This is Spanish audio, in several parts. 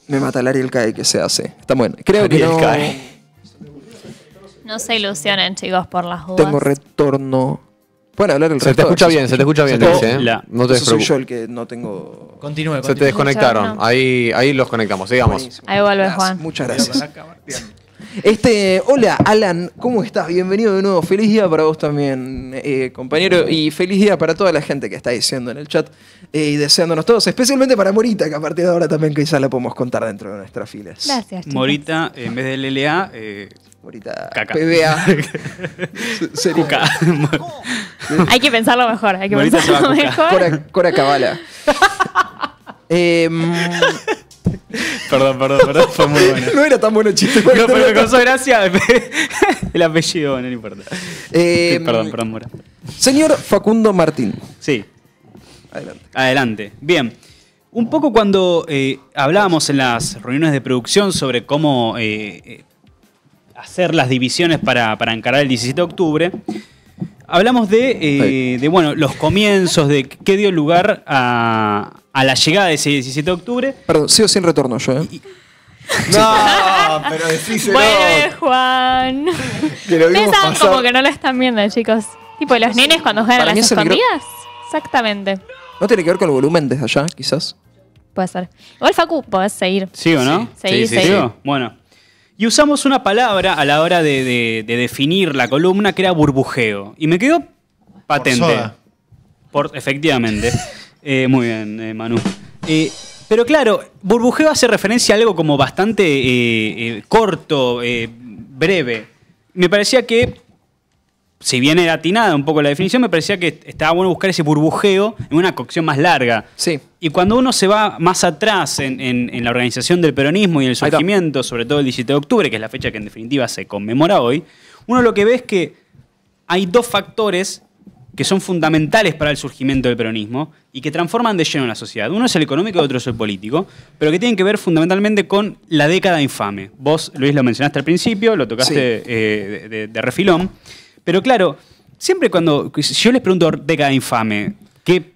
Me mata el Ariel CAE que se hace. Está bueno. Creo Ariel que no... CAE. No se ilusionen, chicos, por las dudas. Tengo retorno. Pueden hablar el Se te resto. escucha bien, se te escucha bien, Se te- dice, ¿eh? No te Eso soy yo despreocupes. el que no tengo... Continúe. Se te desconectaron. Escucha, no. Ahí los conectamos. Sigamos. Buenísimo. Ahí vuelve Gracias, Juan. Muchas gracias. Hola Alan, ¿cómo estás? Bienvenido de nuevo. Feliz día para vos también, compañero. Y feliz día para toda la gente que está diciendo en el chat y deseándonos todos, especialmente para Morita, que a partir de ahora también quizás la podemos contar dentro de nuestras filas. Gracias, chicos. Morita, en vez de LLA, Morita, Caca. PBA. Sería- Cuca. Hay que pensarlo mejor, hay que Morita se va a pensarlo cucar. mejor. Cora Cabala. Perdón, fue muy bueno. No era tan bueno el chiste. No, pero me causó gracia el apellido, no importa. Perdón, Mora. Señor Facundo Martín. Sí, Adelante. adelante. Bien. Un poco cuando hablábamos en las reuniones de producción sobre cómo hacer las divisiones para encarar el 17 de octubre, hablamos de bueno, los comienzos, de qué dio lugar a la llegada de ese 17 de octubre. Perdón, sigo sin retorno yo, ¿eh? No, pero decíselo. Vuelve Juan. Que lo vimos Piensan pasar. como que no lo están viendo, chicos. Tipo los nenes cuando juegan a Para mí las ese micro- escondidas. Exactamente. ¿No tiene que ver con el volumen desde allá, quizás? Puede ser. Igual Facu, podés seguir. ¿Sí o no? Sí, sí. ¿Sigo? Bueno. Y usamos una palabra a la hora de definir la columna que era burbujeo. Y me quedó patente. soda. Efectivamente. Muy bien, Manu. Pero claro, burbujeo hace referencia a algo como bastante corto, breve. Me parecía que, si bien era atinada un poco la definición, me parecía que estaba bueno buscar ese burbujeo en una cocción más larga. Sí. Y cuando uno se va más atrás en la organización del peronismo y el está. surgimiento, sobre todo el 17 de octubre, que es la fecha que en definitiva se conmemora hoy, uno lo que ve es que hay dos factores que son fundamentales para el surgimiento del peronismo y que transforman de lleno la sociedad. Uno es el económico y otro es el político, pero que tienen que ver fundamentalmente con la década infame. Vos, Luis, lo mencionaste al principio, lo tocaste de refilón, pero claro, siempre si yo les pregunto década infame, ¿qué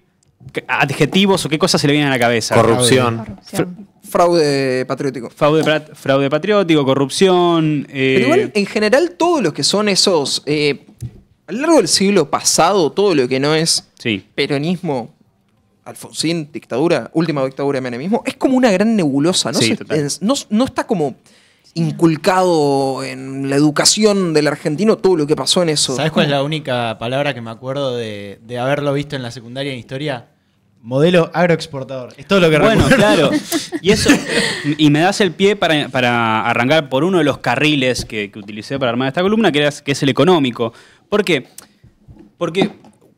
adjetivos o qué cosas se le vienen a la cabeza? Corrupción. Corrupción. Fraude patriótico. Fraude patriótico, corrupción. Pero igual, en general, todo lo que son esos... a lo largo del siglo pasado, todo lo que no es Sí. peronismo, Alfonsín, dictadura, última dictadura de menemismo, es como una gran nebulosa. No, Sí, total. no está como inculcado en la educación del argentino todo lo que pasó en eso. ¿Sabes cuál es la única palabra que me acuerdo de haberlo visto en la secundaria en historia? Modelo agroexportador. Es todo lo que Bueno, recuerdo. claro. Y eso, y me das el pie para arrancar por uno de los carriles que utilicé para armar esta columna, que es el económico. ¿Por qué? Porque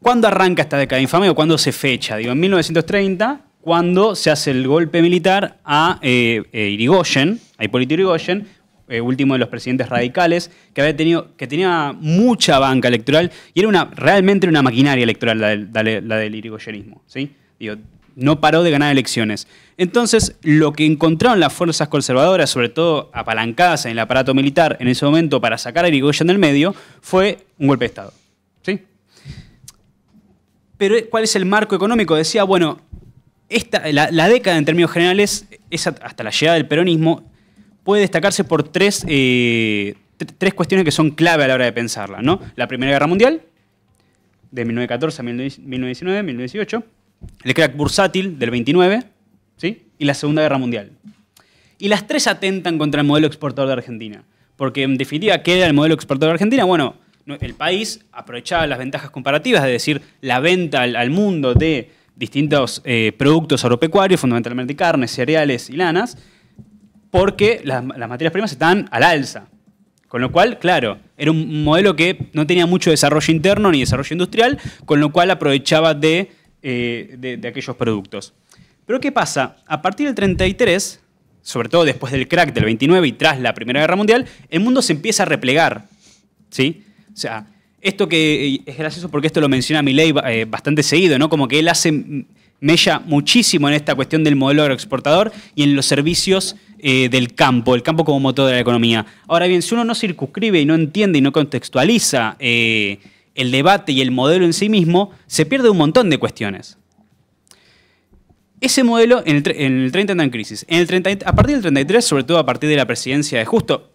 ¿cuándo arranca esta década infame o cuándo se fecha? Digo, en 1930, cuando se hace el golpe militar a Irigoyen, a Hipólito Yrigoyen, último de los presidentes radicales, que tenía mucha banca electoral y era realmente una maquinaria electoral la del irigoyenismo, ¿sí? Digo, no paró de ganar elecciones. Entonces, lo que encontraron las fuerzas conservadoras, sobre todo apalancadas en el aparato militar en ese momento para sacar a Irigoyen del medio, fue un golpe de Estado, ¿sí? Pero ¿cuál es el marco económico? Decía, bueno, la década en términos generales, hasta la llegada del peronismo, puede destacarse por tres cuestiones que son clave a la hora de pensarla, ¿no? La Primera Guerra Mundial, de 1914 a 1919, 1918, el crack bursátil del 29, ¿sí? Y la Segunda Guerra Mundial. Y las tres atentan contra el modelo exportador de Argentina. Porque, en definitiva, ¿qué era el modelo exportador de Argentina? Bueno, el país aprovechaba las ventajas comparativas, es decir, la venta al mundo de distintos productos agropecuarios, fundamentalmente carnes, cereales y lanas, porque las materias primas estaban al alza. Con lo cual, claro, era un modelo que no tenía mucho desarrollo interno ni desarrollo industrial, con lo cual aprovechaba de aquellos productos. Pero ¿qué pasa? A partir del 33, sobre todo después del crack del 29 y tras la Primera Guerra Mundial, el mundo se empieza a replegar, ¿sí? O sea, esto que es gracioso porque esto lo menciona Milei bastante seguido, ¿no? Como que él hace mella muchísimo en esta cuestión del modelo agroexportador y en los servicios del campo, el campo como motor de la economía. Ahora bien, si uno no circunscribe y no entiende y no contextualiza el debate y el modelo en sí mismo, se pierde un montón de cuestiones. Ese modelo en el 30 entra en crisis. A partir del 33, sobre todo a partir de la presidencia de Justo,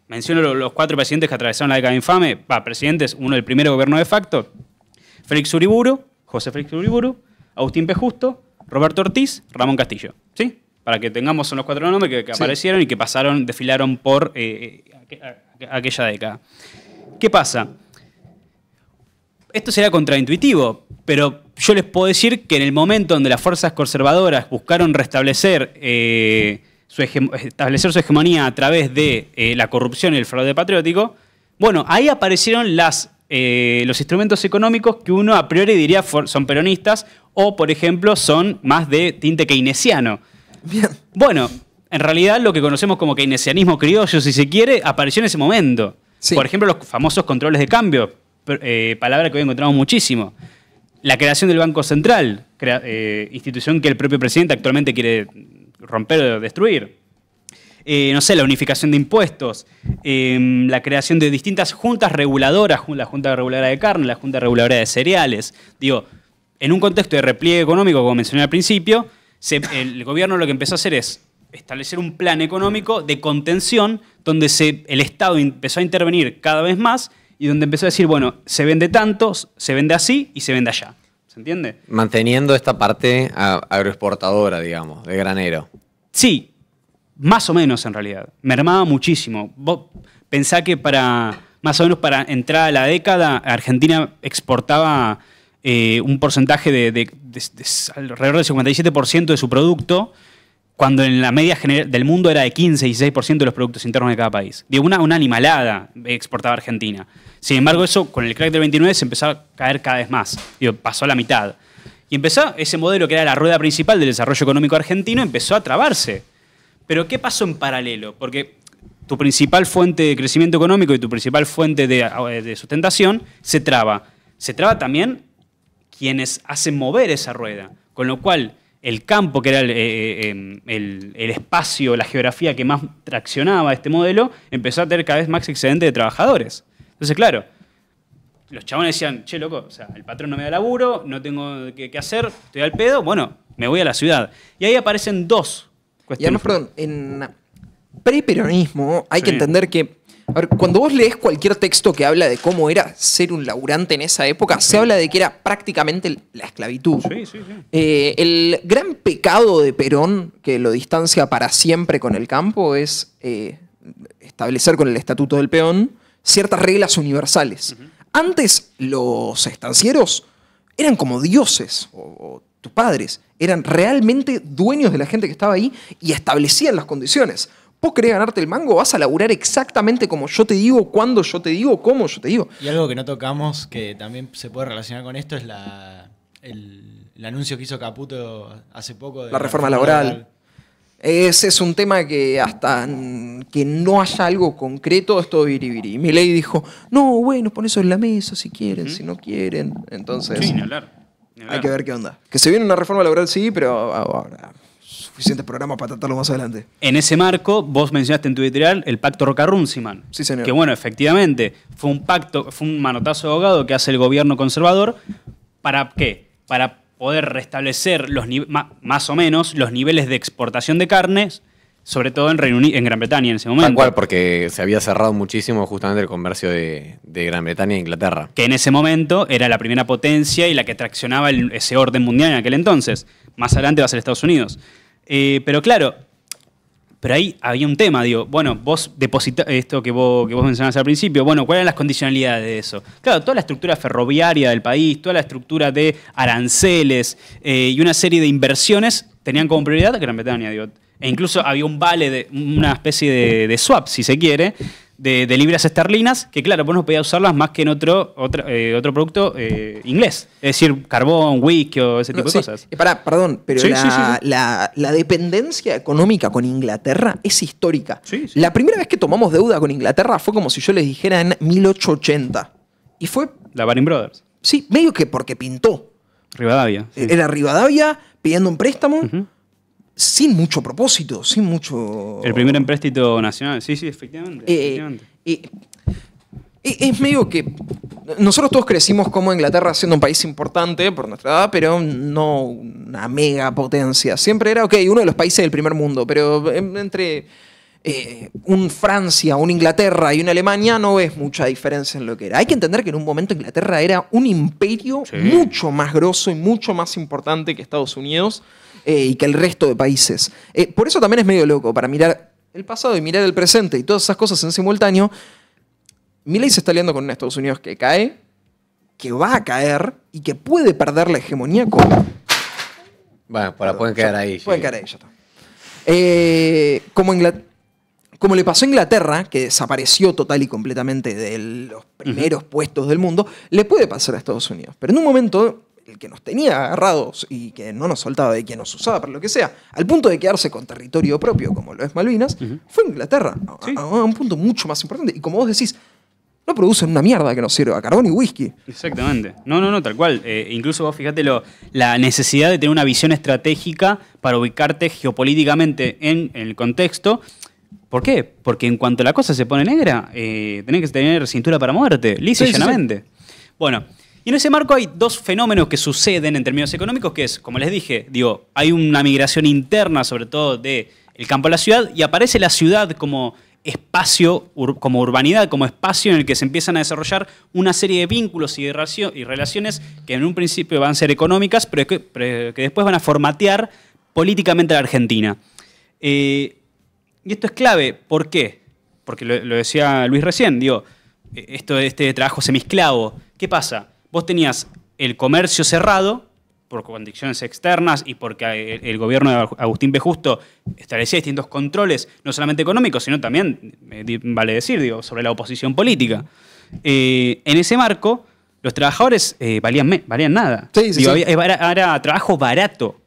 menciono los 4 presidentes que atravesaron la década infame, presidentes, uno del primero gobierno de facto, José Félix Uriburu, Agustín P. Justo, Roberto Ortiz, Ramón Castillo. ¿Sí? Para que tengamos, son los 4 nombres que aparecieron y que desfilaron por aquella década. ¿Qué pasa? Esto será contraintuitivo, pero yo les puedo decir que en el momento donde las fuerzas conservadoras buscaron establecer su hegemonía a través de la corrupción y el fraude patriótico, bueno, ahí aparecieron los instrumentos económicos que uno a priori diría son peronistas o, por ejemplo, son más de tinte keynesiano. Bien. Bueno, en realidad lo que conocemos como keynesianismo criollo, si se quiere, apareció en ese momento. Sí. Por ejemplo, los famosos controles de cambio, palabra que hoy encontramos muchísimo. La creación del Banco Central, institución que el propio presidente actualmente quiere romper o destruir. No sé, la unificación de impuestos, la creación de distintas juntas reguladoras, la Junta Reguladora de Carne, la Junta Reguladora de Cereales. Digo, en un contexto de repliegue económico, como mencioné al principio, el gobierno lo que empezó a hacer es establecer un plan económico de contención donde el Estado empezó a intervenir cada vez más y donde empezó a decir, bueno, se vende tanto, se vende así y se vende allá. ¿Se entiende? Manteniendo esta parte agroexportadora, digamos, de granero. Sí, más o menos en realidad. Mermaba muchísimo. Vos pensá que más o menos para entrar a la década, Argentina exportaba un porcentaje de alrededor del 57% de su producto, cuando en la media general del mundo era de 15 y 16% de los productos internos de cada país. Digo, una animalada exportaba Argentina. Sin embargo, eso con el crack del 29 se empezó a caer cada vez más. Digo, pasó a la mitad. Y empezó ese modelo que era la rueda principal del desarrollo económico argentino, empezó a trabarse. Pero ¿qué pasó en paralelo? Porque tu principal fuente de crecimiento económico y tu principal fuente de sustentación se traba. Se traba también quienes hacen mover esa rueda. Con lo cual, el campo, que era el espacio, la geografía que más traccionaba este modelo, empezó a tener cada vez más excedente de trabajadores. Entonces, claro, los chabones decían, che, loco, o sea, el patrón no me da laburo, no tengo qué hacer, estoy al pedo, bueno, me voy a la ciudad. Y ahí aparecen dos Y cuestiones. además, perdón, en preperonismo hay que Sí. entender que, a ver, cuando vos lees cualquier texto que habla de cómo era ser un laburante en esa época, se habla de que era prácticamente la esclavitud. Sí, sí, sí. El gran pecado de Perón, que lo distancia para siempre con el campo, es establecer con el Estatuto del Peón ciertas reglas universales. Antes los estancieros eran como dioses o tus padres, eran realmente dueños de la gente que estaba ahí y establecían las condiciones. Vos querés ganarte el mango, vas a laburar exactamente como yo te digo, cuando yo te digo, cómo yo te digo. Y algo que no tocamos, que también se puede relacionar con esto, es el anuncio que hizo Caputo hace poco de La reforma laboral. Ese es un tema que hasta que no haya algo concreto es todo biribiri. Milei dijo, no, bueno, pon eso en la mesa si quieren, si no quieren. Entonces Sí, ni hablar. hay que ver qué onda. Que se viene una reforma laboral, sí, pero ahora suficientes programas para tratarlo más adelante. En ese marco, vos mencionaste en tu editorial el pacto Roca-Runciman. Sí, señor. Que bueno, efectivamente, fue un pacto, fue un manotazo de ahogado que hace el gobierno conservador. ¿Para qué? Para poder restablecer más o menos los niveles de exportación de carnes, sobre todo en Gran Bretaña en ese momento. Tal cual, porque se había cerrado muchísimo justamente el comercio de Gran Bretaña e Inglaterra. Que en ese momento era la primera potencia y la que traccionaba ese orden mundial en aquel entonces. Más adelante va a ser Estados Unidos. Pero claro, pero ahí había un tema, digo, bueno, vos depositás esto que vos mencionabas al principio, bueno, ¿cuáles eran las condicionalidades de eso? Claro, toda la estructura ferroviaria del país, toda la estructura de aranceles y una serie de inversiones tenían como prioridad a Gran Bretaña, digo. E incluso había un vale, una especie de swap, si se quiere, de libras esterlinas, que claro, vos no podías usarlas más que en otro producto inglés. Es decir, carbón, whisky o ese tipo de cosas. Perdón, pero Sí, la dependencia económica con Inglaterra es histórica. Sí, sí. La primera vez que tomamos deuda con Inglaterra fue como si yo les dijera en 1880. Y fue, La Baring Brothers, sí, medio que porque pintó. Rivadavia. Sí. Era Rivadavia pidiendo un préstamo Ujú. sin mucho propósito, sin mucho... El primer empréstito nacional, sí, efectivamente. efectivamente. Es medio que nosotros todos crecimos como Inglaterra siendo un país importante por nuestra edad, pero no una mega potencia. Siempre era, ok, uno de los países del primer mundo, pero entre un Francia, un Inglaterra y una Alemania no ves mucha diferencia en lo que era. Hay que entender que en un momento Inglaterra era un imperio mucho más grosso y mucho más importante que Estados Unidos y que el resto de países. Por eso también es medio loco, para mirar el pasado y mirar el presente y todas esas cosas en simultáneo. Milei se está aliando con un Estados Unidos que cae, que va a caer y que puede perder la hegemonía con... Bueno, pueden quedar ahí. Pueden caer ahí, ya está. Como le pasó a Inglaterra, que desapareció total y completamente de los primeros puestos del mundo, le puede pasar a Estados Unidos. Pero en un momento, el que nos tenía agarrados y que no nos soltaba y que nos usaba para lo que sea, al punto de quedarse con territorio propio, como lo es Malvinas, fue Inglaterra, a un punto mucho más importante. Y como vos decís, no producen una mierda que nos sirva, carbón y whisky. Exactamente. No, tal cual. Incluso vos fíjate la necesidad de tener una visión estratégica para ubicarte geopolíticamente en el contexto. ¿Por qué? Porque en cuanto la cosa se pone negra, tenés que tener cintura para moverte, lisa y llanamente. Bueno, y en ese marco hay dos fenómenos que suceden en términos económicos, que es, como les dije, hay una migración interna, sobre todo del campo a la ciudad, y aparece la ciudad como espacio, como urbanidad, como espacio en el que se empiezan a desarrollar una serie de vínculos y relaciones que en un principio van a ser económicas, pero que después van a formatear políticamente a la Argentina. Y esto es clave. ¿Por qué? Porque lo decía Luis recién, este trabajo semiesclavo. ¿Qué pasa? Vos tenías el comercio cerrado por condiciones externas y porque el gobierno de Agustín B. Justo establecía distintos controles, no solamente económicos, sino también, vale decir, sobre la oposición política. En ese marco, los trabajadores valían nada. Era trabajo barato.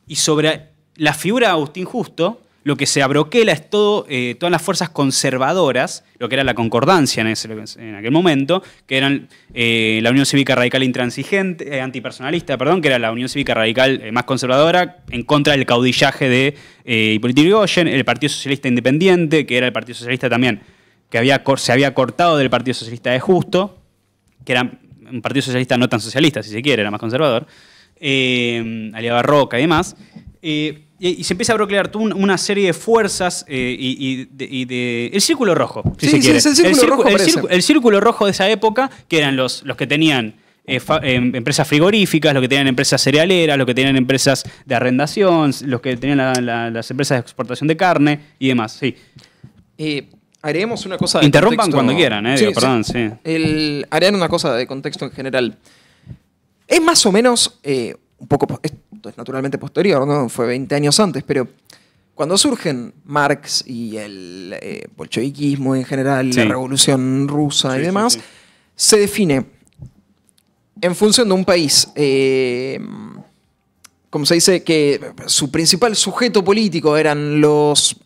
Y sobre la figura de Agustín Justo, lo que se abroquela es todas las fuerzas conservadoras, lo que era la concordancia en aquel momento, que eran la Unión Cívica Radical Intransigente, antipersonalista, que era la Unión Cívica Radical más conservadora, en contra del caudillaje de Hipólito Yrigoyen, el Partido Socialista Independiente, que era el Partido Socialista también, que se había cortado del Partido Socialista de Justo, que era un Partido Socialista no tan socialista, si se quiere, era más conservador, aliado a Roca y demás. Y se empieza a procrear una serie de fuerzas el círculo rojo, si se quiere. El círculo rojo de esa época, que eran los que tenían empresas frigoríficas, los que tenían empresas cerealeras, los que tenían empresas de arrendación, los que tenían las empresas de exportación de carne y demás. Sí. Haremos una cosa de Interrumpan contexto. Cuando quieran, perdón. Sí. Harán una cosa de contexto en general. Es más o menos un poco... Esto es naturalmente posterior, ¿no? Fue 20 años antes, pero cuando surgen Marx y el bolcheviquismo en general, la Revolución Rusa y demás, se define en función de un país, como se dice, que su principal sujeto político eran los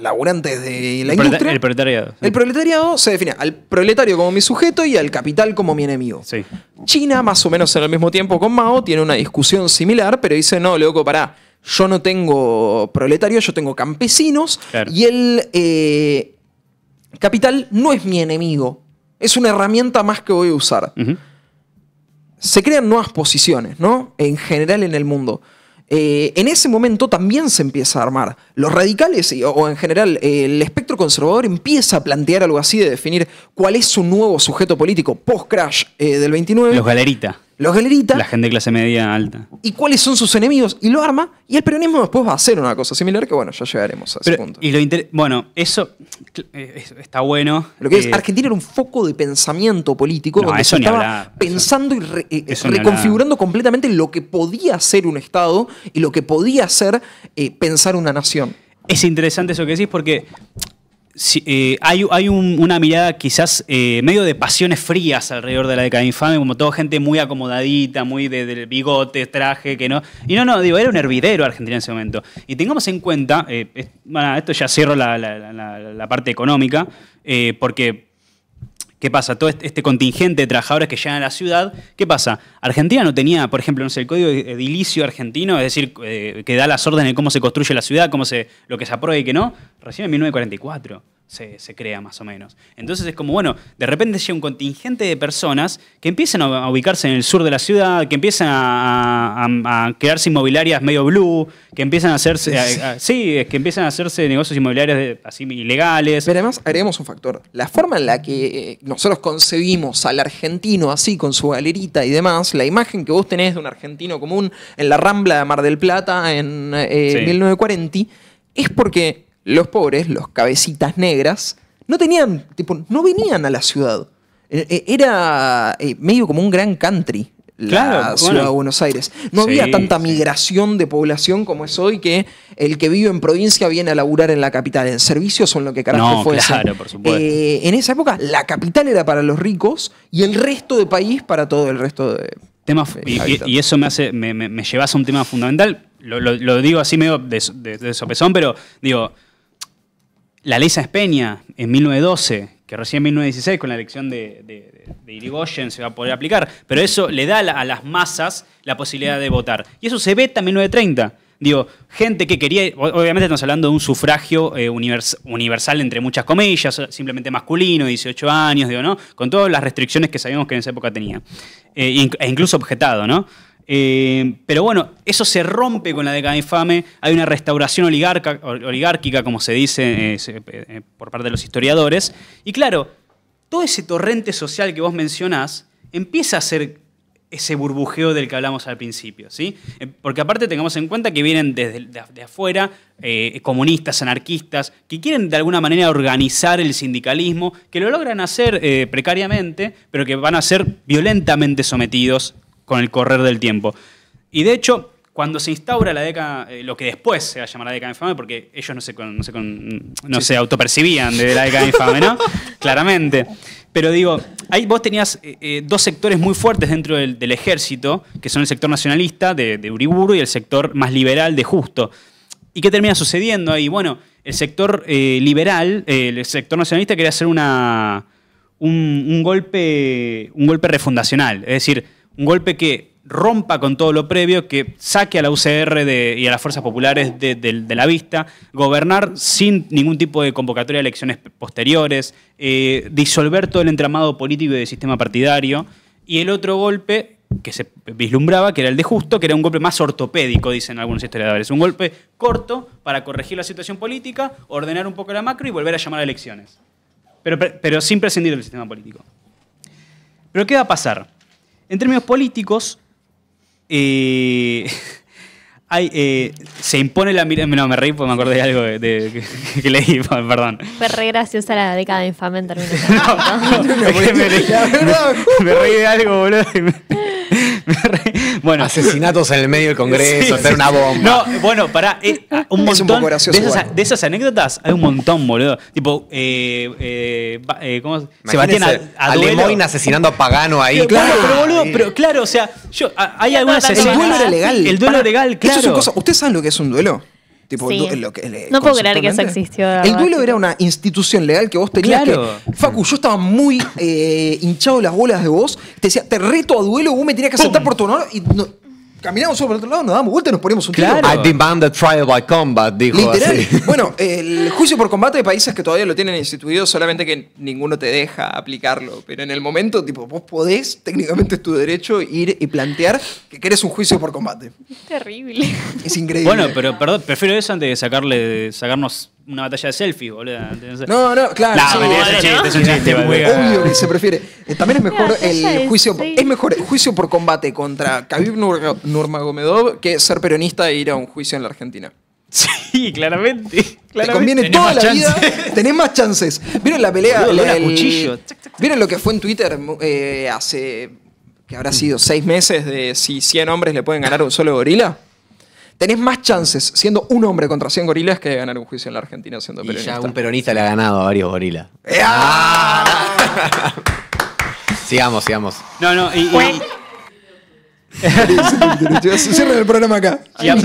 laburantes de la industria. El proletariado. El proletariado se define al proletario como mi sujeto y al capital como mi enemigo. Sí. China, más o menos en el mismo tiempo con Mao, tiene una discusión similar, pero dice, no, loco, pará, yo no tengo proletarios, yo tengo campesinos, claro. Y el capital no es mi enemigo, es una herramienta más que voy a usar. Se crean nuevas posiciones, ¿no? En general en el mundo. En ese momento también se empieza a armar. Los radicales, o en general el espectro conservador, empieza a plantear algo así de definir cuál es su nuevo sujeto político post-crash del 29. Los galeritas. Los galeritas. La gente de clase media alta. Y cuáles son sus enemigos. Y lo arma. Y el peronismo después va a hacer una cosa similar que, bueno, ya llegaremos a ese punto. Bueno, eso está bueno. Lo que es, Argentina era un foco de pensamiento político donde se estaba pensando y reconfigurando completamente lo que podía ser un Estado y lo que podía ser pensar una nación. Es interesante eso que decís porque... hay una mirada quizás medio de pasiones frías alrededor de la década infame, como toda gente muy acomodadita, muy del bigote, traje, que no... Y no, era un hervidero Argentina en ese momento. Y tengamos en cuenta, esto ya cierro la parte económica, porque... ¿Qué pasa? Todo este contingente de trabajadores que llegan a la ciudad, ¿qué pasa? Argentina no tenía, por ejemplo, el código edilicio argentino, es decir, que da las órdenes de cómo se construye la ciudad, lo que se aprueba y que no, recién en 1944. se crea más o menos. Entonces es como, bueno, de repente llega un contingente de personas que empiezan a ubicarse en el sur de la ciudad, que empiezan a crearse inmobiliarias medio blue, que empiezan a hacerse, que empiezan a hacerse negocios inmobiliarios así ilegales. Pero además agregamos un factor. La forma en la que nosotros concebimos al argentino así, con su galerita y demás, la imagen que vos tenés de un argentino común en la Rambla de Mar del Plata en 1940, es porque los pobres, los cabecitas negras, no venían a la ciudad. Era medio como un gran country. La ciudad de Buenos Aires. No había tanta migración de población como es hoy, que el que vive en provincia viene a laburar en la capital. En servicios son lo que carajo fue. Claro, por supuesto. En esa época la capital era para los ricos y el resto del país para todo el resto de... Y eso me llevas a un tema fundamental. Lo digo así medio de sopesón, pero digo, la ley Sáenz Peña en 1912, que recién en 1916 con la elección de Irigoyen se va a poder aplicar, pero eso le da a las masas la posibilidad de votar. Y eso se veta en 1930. Digo, gente que quería, obviamente estamos hablando de un sufragio universal entre muchas comillas, simplemente masculino, 18 años, digo, ¿no? Con todas las restricciones que sabíamos que en esa época tenía. E incluso objetado, ¿no? Pero bueno, eso se rompe con la década infame, hay una restauración oligárquica, como se dice por parte de los historiadores, y claro, todo ese torrente social que vos mencionás empieza a ser ese burbujeo del que hablamos al principio, ¿sí? Porque aparte tengamos en cuenta que vienen de afuera comunistas, anarquistas, que quieren de alguna manera organizar el sindicalismo, que lo logran hacer precariamente, pero que van a ser violentamente sometidos con el correr del tiempo. Y de hecho, cuando se instaura la década, lo que después se va a llamar la década infame, porque ellos no se autopercibían de la década infame, ¿no? Claramente. Pero digo, ahí vos tenías dos sectores muy fuertes dentro del ejército, que son el sector nacionalista de Uriburu y el sector más liberal de Justo. ¿Y qué termina sucediendo ahí? Bueno, el sector liberal, el sector nacionalista quería hacer un golpe refundacional, es decir, un golpe que rompa con todo lo previo, que saque a la UCR y a las fuerzas populares de la vista, gobernar sin ningún tipo de convocatoria de elecciones posteriores, disolver todo el entramado político y del sistema partidario. Y el otro golpe que se vislumbraba, que era el de Justo, que era un golpe más ortopédico, dicen algunos historiadores. Un golpe corto para corregir la situación política, ordenar un poco la macro y volver a llamar a elecciones. Pero sin prescindir del sistema político. ¿Pero qué va a pasar? En términos políticos, se impone la mirada... No, me reí porque me acordé de algo que leí, perdón. Fue re graciosa la década infame en términos me reí de algo, boludo. Bueno, asesinatos en el medio del Congreso, hacer una bomba. No, bueno, pará, un montón de esas anécdotas, hay un montón, boludo. Tipo, ¿cómo se batían a duelo? Lemoyne asesinando a Pagano ahí. Pero claro, o sea, hay algunas escenas. El duelo era legal. El duelo legal, claro. ¿Ustedes saben lo que es un duelo? Tipo, sí. No puedo creer que eso existió. El duelo era una institución legal que vos tenías que... Facu, yo estaba muy hinchado las bolas de vos. Te decía, te reto a duelo, vos me tenías que aceptar por tu honor. Y caminamos sobre el otro lado, nos damos vuelta y nos ponemos un tiro. I demand a trial by combat, dijo. Literal. Así. Bueno, el juicio por combate de países que todavía lo tienen instituido, solamente que ninguno te deja aplicarlo. Pero en el momento, tipo, vos podés, técnicamente es tu derecho, ir y plantear que querés un juicio por combate. Terrible. Es increíble. Bueno, pero perdón, prefiero eso antes de sacarnos una batalla de selfie, boludo. No, claro. Es un chiste. Obvio que se prefiere. También es mejor el juicio. Sí. Es mejor el juicio por combate contra Khabib Nurmagomedov que ser peronista e ir a un juicio en la Argentina. Sí, claramente. Te conviene toda la vida. Tenés más chances. ¿Vieron la pelea? Cuchillo. ¿Vieron lo que fue en Twitter hace, que habrá sido 6 meses, de si 100 hombres le pueden ganar a un solo gorila? Tenés más chances siendo un hombre contra 100 gorilas que de ganar un juicio en la Argentina siendo peronista. Y ya un peronista le ha ganado a varios gorilas. Sigamos. No, Cierren el programa acá. Ya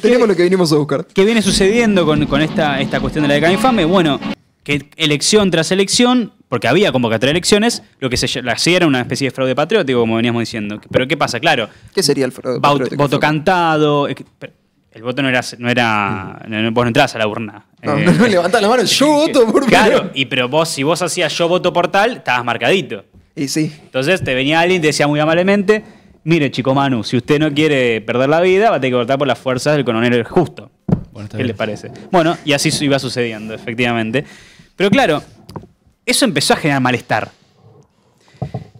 tenemos lo que vinimos a buscar. ¿Qué viene sucediendo con esta cuestión de la década infame? Bueno, que elección tras elección, porque había convocatoria de elecciones, lo que se hacía era una especie de fraude patriótico, como veníamos diciendo. Pero ¿qué pasa? Claro. ¿Qué sería el fraude patriótico? Voto cantado. el voto no era vos no entrabas a la urna. No, levantá la mano, yo voto por Claro, pero si vos hacías yo voto por tal, estabas marcadito. Y sí. Entonces te venía alguien y te decía muy amablemente, mire, chico Manu, si usted no quiere perder la vida, va a tener que votar por las fuerzas del coronel Justo. Bueno, ¿Qué les parece? Bueno, y así iba sucediendo, efectivamente. Pero claro, eso empezó a generar malestar.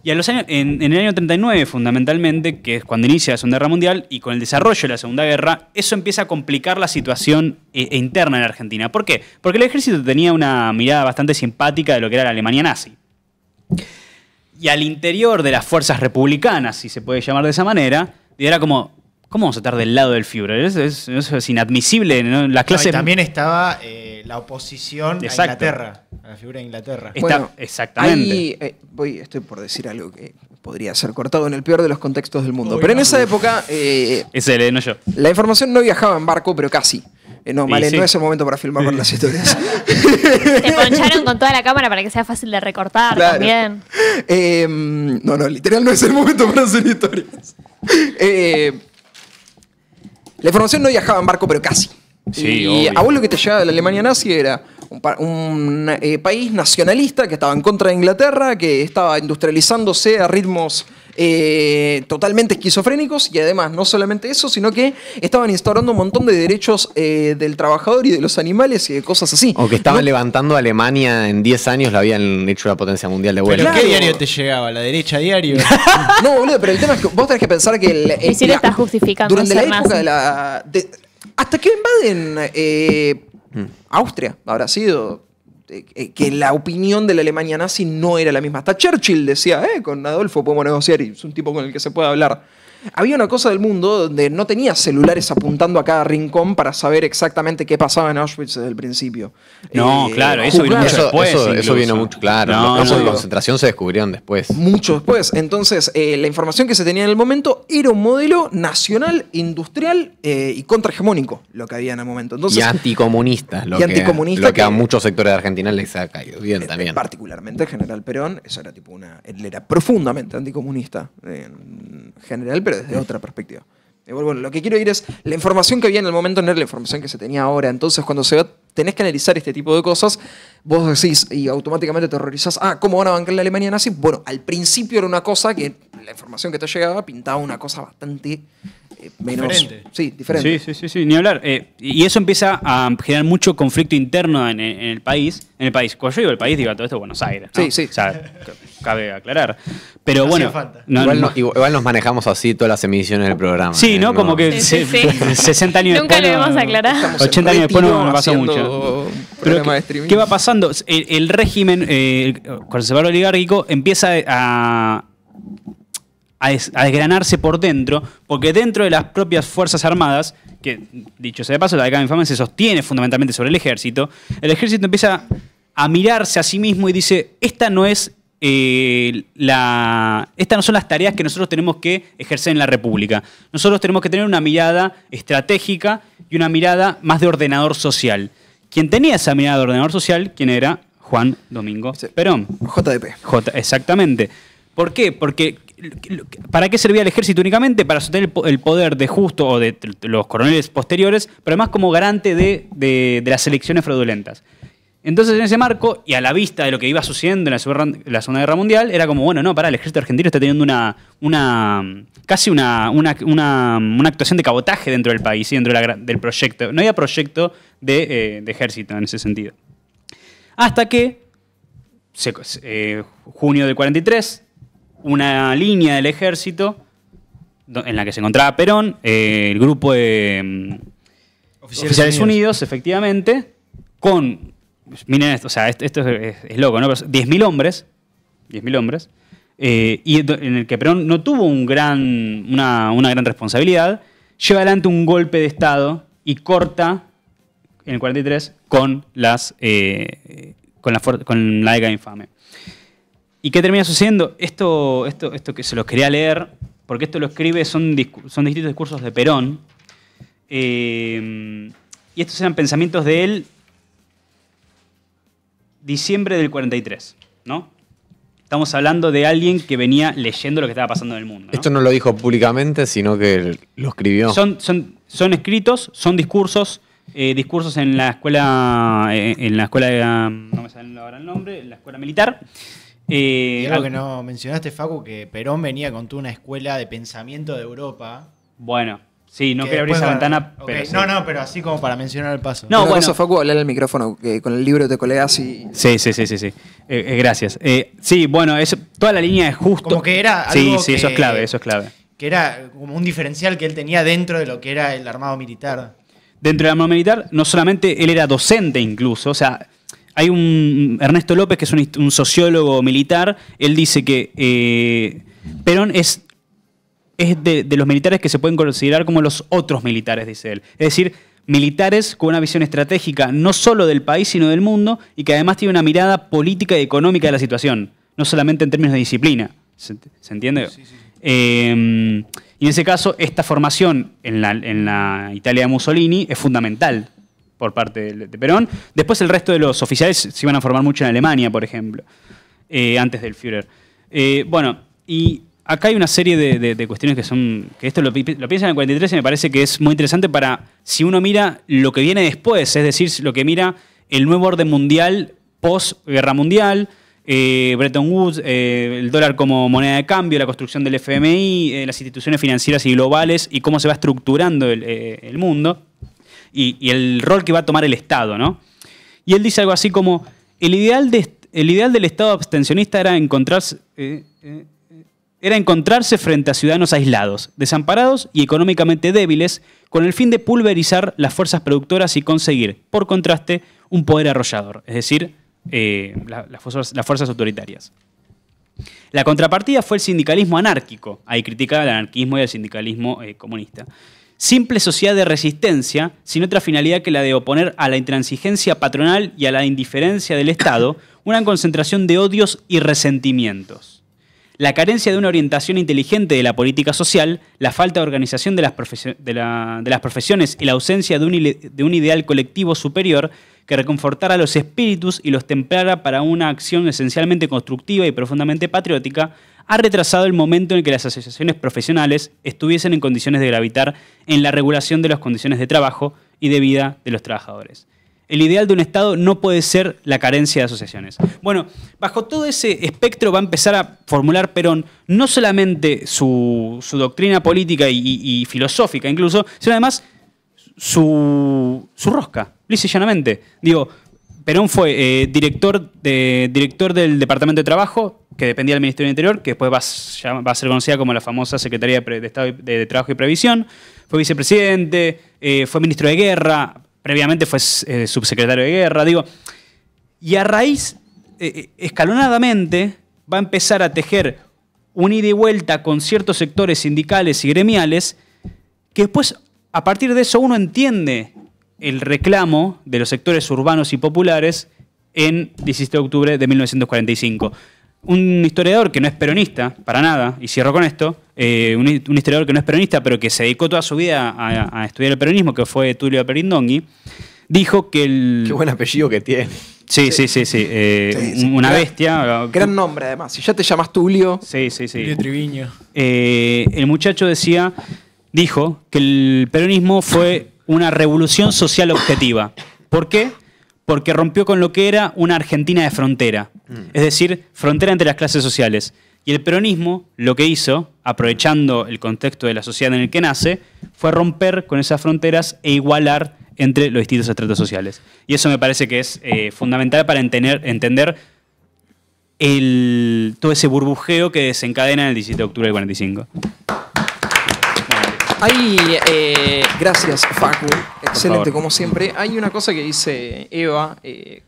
Y en el año 39, fundamentalmente, que es cuando inicia la Segunda Guerra Mundial, y con el desarrollo de la Segunda Guerra, eso empieza a complicar la situación interna en Argentina. ¿Por qué? Porque el ejército tenía una mirada bastante simpática de lo que era la Alemania nazi. Y al interior de las fuerzas republicanas, si se puede llamar de esa manera, era como, ¿cómo vamos a estar del lado del Führer? Eso es inadmisible, ¿no? Las clases... y también estaba la oposición Exacto. a Inglaterra, a la figura de Inglaterra. Bueno, exactamente. Estoy por decir algo que podría ser cortado en el peor de los contextos del mundo. Pero en esa época Ese, no yo. la información no viajaba en barco, pero casi. No, Y Male, sí. no es el momento para filmar con las historias. Te poncharon con toda la cámara para que sea fácil de recortar Claro. también. No, literal no es el momento para hacer historias. La información no viajaba en barco, pero casi. Sí, y obvio. a vos lo que te llegaba de la Alemania nazi era un país nacionalista que estaba en contra de Inglaterra, que estaba industrializándose a ritmos totalmente esquizofrénicos, y además no solamente eso, sino que estaban instaurando un montón de derechos del trabajador y de los animales y de cosas así. O que estaban No- levantando a Alemania en 10 años, la habían hecho la potencia mundial de ¿Pero vuelta. Claro. qué diario te llegaba? ¿La derecha diario? No, boludo, pero el tema es que vos tenés que pensar que... Y sí le estás justificando durante la ser época nazi. hasta que invaden Austria, habrá sido... que la opinión de la Alemania nazi no era la misma. Hasta Churchill decía, con Adolfo podemos negociar y es un tipo con el que se puede hablar. Había una cosa del mundo donde no tenía celulares apuntando a cada rincón para saber exactamente qué pasaba en Auschwitz desde el principio. No, claro, eso vino juzgar- mucho después, Eso incluso. vino mucho, claro. No, Los campos de no. concentración se descubrieron después. Mucho después. Entonces, la información que se tenía en el momento era un modelo nacional, industrial y contrahegemónico, lo que había en el momento. Entonces, Y anticomunista, lo y anticomunista lo que a que- muchos sectores de Argentina les ha caído bien también. particularmente el general Perón, eso era tipo él era profundamente anticomunista en general, pero desde otra perspectiva. Y bueno, lo que quiero ir es, la información que había en el momento no era la información que se tenía ahora. Entonces, cuando tenés que analizar este tipo de cosas, vos decís y automáticamente te horrorizás, ¿cómo van a bancar la Alemania nazi? Bueno, al principio era una cosa que la información que te llegaba pintaba una cosa bastante menos... Diferente. Sí, diferente. Sí, ni hablar. Y eso empieza a generar mucho conflicto interno en el país. Cuando yo digo el país, digo todo esto Buenos Aires, ¿no? Sí, sí. O sea, cabe aclarar. Pero Hacía bueno, falta. Igual nos manejamos así todas las emisiones del programa. sí, ¿no? Como que Sí, sí, sí. 60 años Nunca después. lo hemos aclarado. Estamos en 80 años después no retiro pasó haciendo mucho. un Pero programa de streaming. ¿qué va pasando? El régimen conservador oligárquico empieza a desgranarse por dentro, porque dentro de las propias Fuerzas Armadas, que dicho sea de paso, la década infame se sostiene fundamentalmente sobre el ejército empieza a mirarse a sí mismo y dice, estas no son las tareas que nosotros tenemos que ejercer en la República. Nosotros tenemos que tener una mirada estratégica y una mirada más de ordenador social. Quien tenía esa mirada de ordenador social, ¿quién era? Juan Domingo Sí. Perón. JDP. Exactamente. ¿Por qué? Porque ¿para qué servía el ejército únicamente? Para sostener el poder de Justo o de los coroneles posteriores, pero además como garante de las elecciones fraudulentas. Entonces, en ese marco, y a la vista de lo que iba sucediendo en la Segunda Guerra Mundial, era como, bueno, no, pará, el ejército argentino está teniendo casi una actuación de cabotaje dentro del país y dentro del proyecto. No había proyecto de ejército en ese sentido. Hasta que, junio del 43, una línea del ejército en la que se encontraba Perón, el grupo de Oficiales Unidos, efectivamente, con, miren esto, o sea, esto es loco, ¿no? 10.000 hombres, y en el que Perón no tuvo una gran responsabilidad, lleva adelante un golpe de Estado y corta en el 43 con la década infame. ¿Y qué termina sucediendo? Esto que se los quería leer, porque esto lo escribe, son distintos discursos de Perón, y estos eran pensamientos de él diciembre del 43, ¿no? Estamos hablando de alguien que venía leyendo lo que estaba pasando en el mundo, ¿no? Esto no lo dijo públicamente, sino que lo escribió. son escritos, son discursos, discursos en la escuela, no me sale ahora el nombre, en la escuela militar. Y algo que no mencionaste, Facu, que Perón venía con toda una escuela de pensamiento de Europa. Bueno, sí, no que quería abrir esa después ventana, ok, pero sí. No, pero así como para mencionar el paso. No, Una bueno. cosa, Facu, hablar al micrófono, que con el libro te colegas y... Sí. Gracias. Sí, bueno, toda la línea es justo. Como que era algo Sí, eso es clave. Que era como un diferencial que él tenía dentro de lo que era el armado militar. Dentro del armado militar, no solamente él era docente incluso, o sea, hay un Ernesto López, que es un sociólogo militar, él dice que Perón es de los militares que se pueden considerar como los otros militares, dice él. Es decir, militares con una visión estratégica no solo del país, sino del mundo, y que además tiene una mirada política y económica de la situación, no solamente en términos de disciplina. ¿Se entiende? Sí. Y en ese caso, esta formación en la Italia de Mussolini es fundamental por parte de Perón. Después el resto de los oficiales se iban a formar mucho en Alemania, por ejemplo, antes del Führer. Bueno, y acá hay una serie de cuestiones que esto lo piensa en el 43 y me parece que es muy interesante para, si uno mira lo que viene después, es decir, lo que mira el nuevo orden mundial post-guerra mundial, Bretton Woods, el dólar como moneda de cambio, la construcción del FMI, las instituciones financieras y globales y cómo se va estructurando el mundo y el rol que va a tomar el Estado, ¿no? Y él dice algo así como, el ideal del Estado abstencionista era encontrarse frente a ciudadanos aislados, desamparados y económicamente débiles, con el fin de pulverizar las fuerzas productoras y conseguir, por contraste, un poder arrollador, es decir, las fuerzas autoritarias. La contrapartida fue el sindicalismo anárquico, ahí criticaba el anarquismo y el sindicalismo comunista. Simple sociedad de resistencia, sin otra finalidad que la de oponer a la intransigencia patronal y a la indiferencia del Estado una concentración de odios y resentimientos. La carencia de una orientación inteligente de la política social, la falta de organización de las profesiones y la ausencia de un ideal colectivo superior que reconfortara los espíritus y los templara para una acción esencialmente constructiva y profundamente patriótica, ha retrasado el momento en que las asociaciones profesionales estuviesen en condiciones de gravitar en la regulación de las condiciones de trabajo y de vida de los trabajadores. El ideal de un Estado no puede ser la carencia de asociaciones. Bueno, bajo todo ese espectro va a empezar a formular Perón no solamente su doctrina política y filosófica incluso, sino además su rosca, lisa y llanamente. Digo, Perón fue director del Departamento de Trabajo, que dependía del Ministerio del Interior, que después va a ser conocida como la famosa Secretaría de Estado de Trabajo y Previsión. Fue vicepresidente, fue ministro de Guerra, previamente fue subsecretario de Guerra. Digo, y a raíz, escalonadamente, va a empezar a tejer un ida y vuelta con ciertos sectores sindicales y gremiales, que después, a partir de eso, uno entiende el reclamo de los sectores urbanos y populares en 17 de octubre de 1945. Un historiador que no es peronista, para nada, y cierro con esto, un historiador que no es peronista, pero que se dedicó toda su vida a estudiar el peronismo, que fue Tulio Perindongui, dijo que el... Qué buen apellido que tiene. Sí. Una bestia. Gran nombre, además. Si ya te llamas Tulio... Sí. Tulio Triviño. El muchacho dijo que el peronismo fue una revolución social objetiva. ¿Por qué? Porque rompió con lo que era una Argentina de frontera, es decir, frontera entre las clases sociales. Y el peronismo lo que hizo, aprovechando el contexto de la sociedad en el que nace, fue romper con esas fronteras e igualar entre los distintos estratos sociales. Y eso me parece que es fundamental para entender todo ese burbujeo que desencadena el 17 de octubre del 45. Gracias, Facu. Excelente, como siempre. Hay una cosa que dice Eva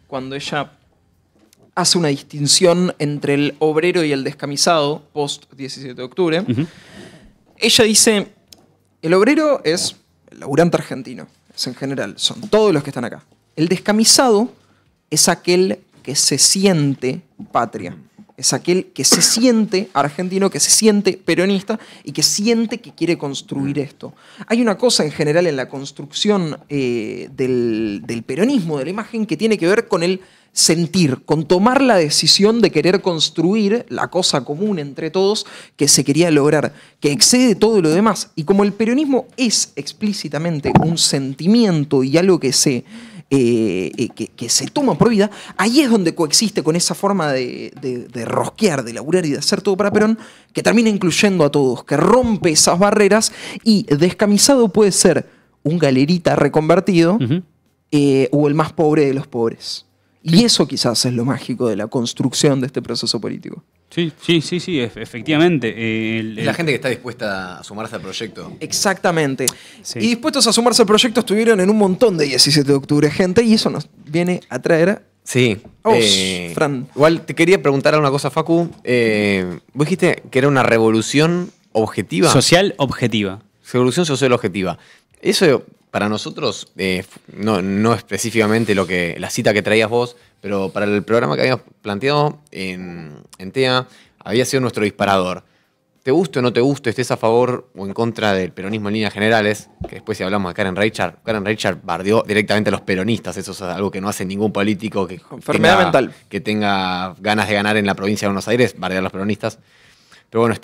cuando ella hace una distinción entre el obrero y el descamisado post 17 de octubre. Uh-huh. Ella dice, el obrero es el laburante argentino, es en general, son todos los que están acá. El descamisado es aquel que se siente patria. Es aquel que se siente argentino, que se siente peronista y que siente que quiere construir esto. Hay una cosa en general en la construcción del peronismo, de la imagen, que tiene que ver con el sentir, con tomar la decisión de querer construir la cosa común entre todos que se quería lograr, que excede todo lo demás. Y como el peronismo es explícitamente un sentimiento y algo que se toma por vida, ahí es donde coexiste con esa forma de rosquear, de laburar y de hacer todo para Perón, que termina incluyendo a todos, que rompe esas barreras, y descamisado puede ser un galerita reconvertido o el más pobre de los pobres. Y eso quizás es lo mágico de la construcción de este proceso político. Sí, efectivamente. Es la gente que está dispuesta a sumarse al proyecto. Exactamente. Sí. Y dispuestos a sumarse al proyecto estuvieron en un montón de 17 de octubre, gente, y eso nos viene a traer Sí. a vos, Fran. Igual te quería preguntar una cosa, Facu. Vos dijiste que era una revolución objetiva. Social objetiva. Revolución social objetiva. Eso para nosotros, no específicamente la cita que traías vos, pero para el programa que habíamos planteado en TEA, había sido nuestro disparador. Te guste o no te guste, estés a favor o en contra del peronismo en líneas generales, que después si hablamos de Karen Reichard bardeó directamente a los peronistas. Eso es algo que no hace ningún político Enfermedad mental. Que tenga ganas de ganar en la provincia de Buenos Aires, bardear a los peronistas. Pero bueno,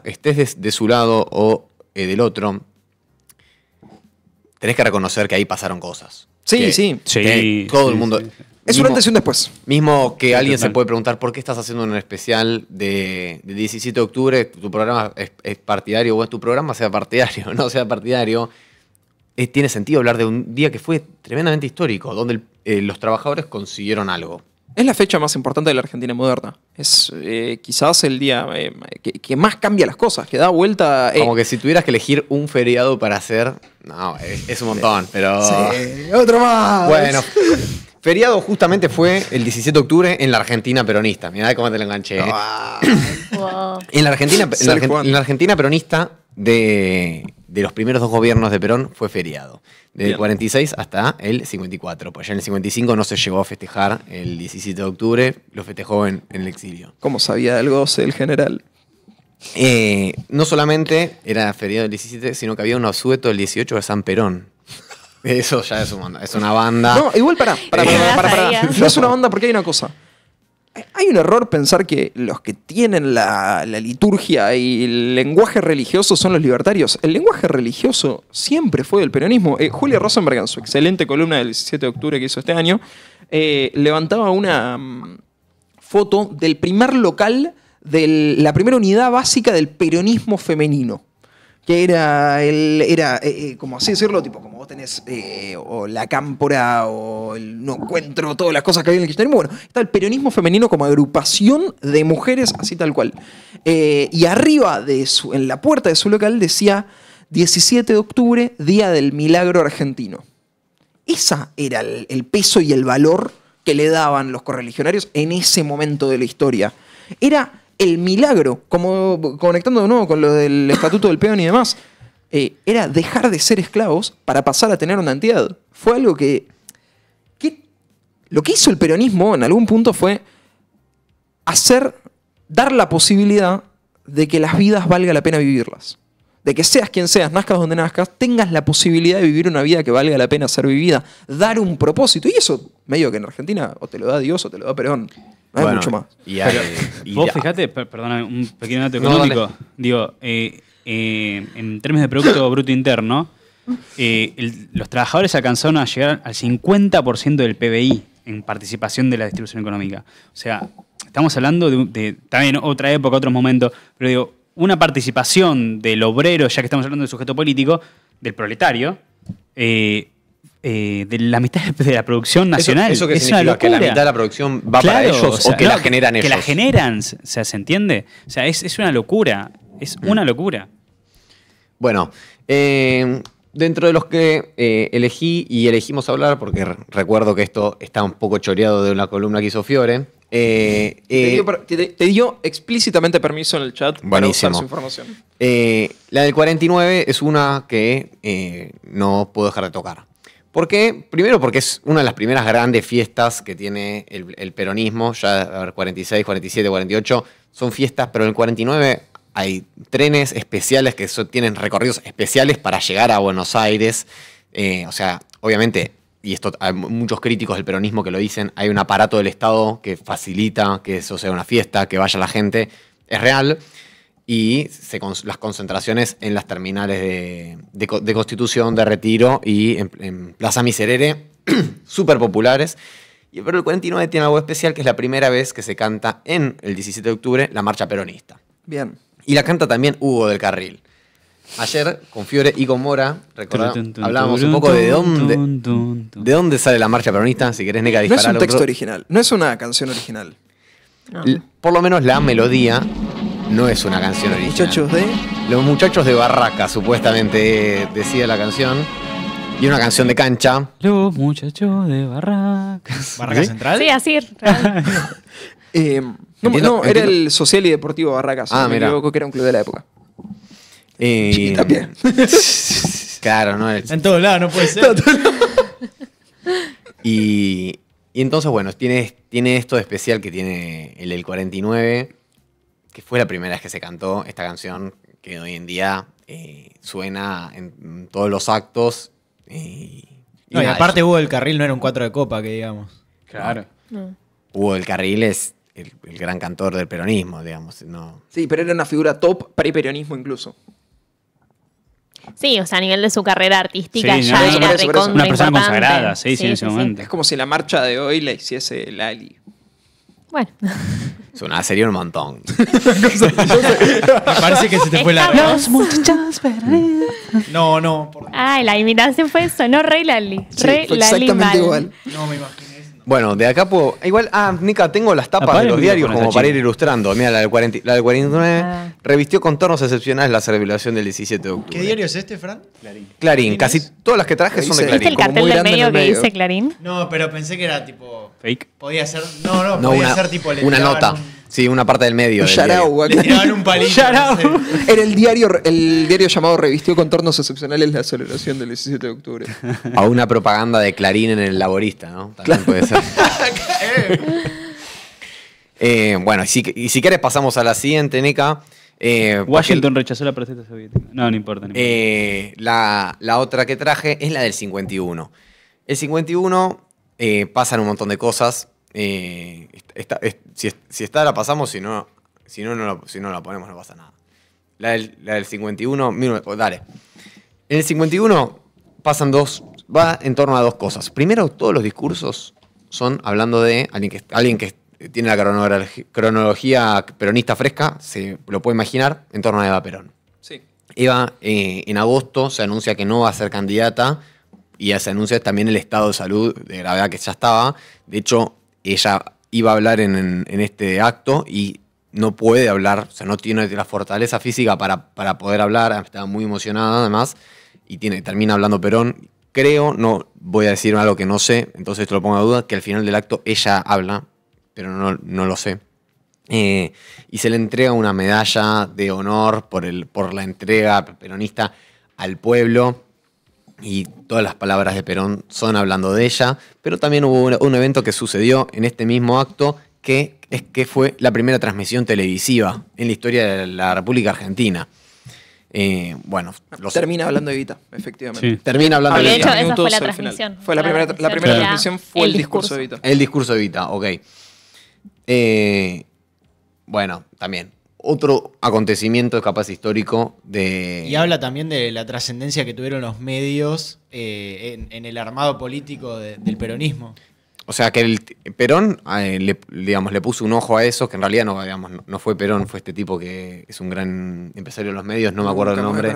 estés de su lado o del otro, tenés que reconocer que ahí pasaron cosas. Sí, Que- sí. que todo el mundo... Es un antes y un después. Mismo que alguien total. se puede preguntar por qué estás haciendo un especial de 17 de octubre, tu programa es partidario, o tu programa sea partidario, no sea partidario. Tiene sentido hablar de un día que fue tremendamente histórico, donde los trabajadores consiguieron algo. Es la fecha más importante de la Argentina moderna. Es quizás el día que más cambia las cosas, que da vuelta... Como que si tuvieras que elegir un feriado para hacer, no, es un montón, pero... Sí, otro más. Bueno, feriado justamente fue el 17 de octubre en la Argentina peronista. Mirá cómo te lo enganché. Wow. En la Argentina, Sale Juan. en la Argentina peronista de los primeros 2 gobiernos de Perón fue feriado. Del Bien. 46 hasta el 54. Pues ya en el 55 no se llegó a festejar el 17 de octubre, lo festejó en el exilio. Como sabía del goce el general. No solamente era feriado el 17, sino que había un asueto el 18 de San Perón. Eso ya es una banda. No, igual para. sabía. No es una banda porque hay una cosa. Hay un error pensar que los que tienen la liturgia y el lenguaje religioso son los libertarios. El lenguaje religioso siempre fue del peronismo. Julia Rosenberg, en su excelente columna del 17 de octubre que hizo este año, levantaba una foto del primer local de la primera unidad básica del peronismo femenino. Que era como así decirlo, tipo, como vos tenés o la cámpora o el no encuentro, todas las cosas que había en el kirchnerismo. Bueno, está el peronismo femenino como agrupación de mujeres, así tal cual. Y arriba, en la puerta de su local, decía 17 de octubre, Día del Milagro Argentino. Esa era el peso y el valor que le daban los correligionarios en ese momento de la historia. Era el milagro, como conectando de nuevo con lo del Estatuto del Peón y demás, era dejar de ser esclavos para pasar a tener una entidad. Fue algo que lo que hizo el peronismo en algún punto fue dar la posibilidad de que las vidas valga la pena vivirlas. De que seas quien seas, nazcas donde nazcas, tengas la posibilidad de vivir una vida que valga la pena ser vivida. Dar un propósito. Y eso, medio que en Argentina, o te lo da Dios o te lo da Perón. No hay Bueno, mucho más. Vos fijate, perdóname, un pequeño dato No, económico. dale. Digo, en términos de Producto Bruto Interno, los trabajadores alcanzaron a llegar al 50% del PBI en participación de la distribución económica. O sea, estamos hablando de también otra época, otro momento, pero digo, una participación del obrero, ya que estamos hablando del sujeto político, del proletario, de la mitad de la producción nacional. ¿Eso qué es una significa? locura. ¿Que la mitad de la producción va para Claro, ellos o que la generan que ellos? la generan, o sea, ¿se entiende? O sea, es una locura. Es una locura. Bueno, dentro de los que elegí y elegimos hablar, porque recuerdo que esto está un poco choreado de una columna que hizo Fiore. Te dio explícitamente permiso en el chat para usar Buenísimo. su información. La del 49 es una que no puedo dejar de tocar. ¿Por qué? Primero porque es una de las primeras grandes fiestas que tiene el peronismo. Ya, a ver, 46, 47, 48 son fiestas, pero en el 49 hay trenes especiales que tienen recorridos especiales para llegar a Buenos Aires. O sea, obviamente, y esto hay muchos críticos del peronismo que lo dicen, hay un aparato del Estado que facilita que eso sea una fiesta, que vaya la gente. Es real. Y las concentraciones en las terminales de Constitución, de Retiro y en Plaza Miserere, súper populares. Pero el 49 tiene algo especial, que es la primera vez que se canta en el 17 de octubre la marcha peronista. Bien. Y la canta también Hugo del Carril. Ayer, con Fiore y con Mora, hablábamos un poco de dónde sale la marcha peronista. Si querés, Neca, No es disparalo. un texto original, no es una canción original. No. Por lo menos la melodía no es una canción original. Muchachos de... Los muchachos de Barraca, supuestamente decía la canción. Y una canción de cancha. Los muchachos de Barracas. ¿Barraca ¿Sí? Central? Sí, así. real. Entiendo. Era el Social y Deportivo Barracas, si no me mira. equivoco, que era un club de la época. Y también. Claro, ¿no? Está en todos lados, no puede ser. Y entonces, bueno, tiene esto de especial que tiene el 49, que fue la primera vez que se cantó esta canción, que hoy en día suena en todos los actos. Y Y nada, aparte Hugo del Carril no era un 4 de copa, que digamos. Claro. Hugo del Carril es el gran cantor del peronismo, digamos. No. Sí, pero era una figura top pre-peronismo incluso. Sí, o sea, a nivel de su carrera artística Sí, ya no, era por eso. recontra Una persona importante. consagrada, sí, en ese momento. Es como si la marcha de hoy la hiciese Lali. Bueno, Sería un montón. Me parece que se te fue la... Estamos- muchachos perdidos. No. ay, la imitación fue eso, no Rey Lali. Sí, Rey fue Lali exactamente mal. igual. No me imaginé eso. Bueno, de acá puedo... Igual, Nica, tengo las tapas Apaga de el los diarios micrófono, como esa para ir chica. ilustrando. Mira, la del 49 Ah. revistió contornos excepcionales la celebración del 17 de octubre. ¿Qué diario es este, Fran? Clarín, casi es? todas las que traje son de Dice- ¿Viste el Clarín. Como muy cartel del grande en medio el que medio. dice Clarín? No, pero pensé que era tipo... Fake. Podía ser... No, No, podía ser tipo... le una tiraban nota. Sí, una parte del medio. Un del diario. yarau Le acá. tiraban un palito. Yarao. no sé. Era el diario llamado Revistió Contornos Excepcionales la celebración del 17 de octubre. A una propaganda de Clarín en el Laborista, ¿no? También puede ser. Bueno, y si quieres pasamos a la siguiente, Neca. Washington rechazó la protesta soviética. No importa. La otra que traje es la del 51. El 51 pasan un montón de cosas. Si está la pasamos, si no la ponemos no pasa nada. La del 51, dale. En el 51 va en torno a dos cosas. Primero, todos los discursos son hablando de alguien que tiene la cronología peronista fresca, se lo puede imaginar, en torno a Eva Perón. Sí. Eva, en agosto, se anuncia que no va a ser candidata y ya se anuncia también el estado de salud de gravedad que ya estaba. De hecho, ella iba a hablar en este acto y no puede hablar, o sea, no tiene la fortaleza física para poder hablar, estaba muy emocionada además, y termina hablando Perón. Creo, no voy a decir algo que no sé, entonces esto lo pongo a duda, que al final del acto ella habla, pero no lo sé. Y se le entrega una medalla de honor por la entrega peronista al pueblo. Y todas las palabras de Perón son hablando de ella. Pero también hubo un evento que sucedió en este mismo acto que fue la primera transmisión televisiva en la historia de la República Argentina. Termina hablando de Evita, efectivamente. Sí. Termina hablando Porque de de hecho Evita. esa fue la Minutos al final. transmisión. Fue la primera Claro. transmisión fue el discurso de Evita. El discurso de Evita, ok. Bueno, también. Otro acontecimiento capaz histórico de... Y habla también de la trascendencia que tuvieron los medios en el armado político del peronismo. O sea, que el Perón le puso un ojo a eso, que en realidad no fue Perón, fue este tipo que es un gran empresario de los medios, no me acuerdo el nombre.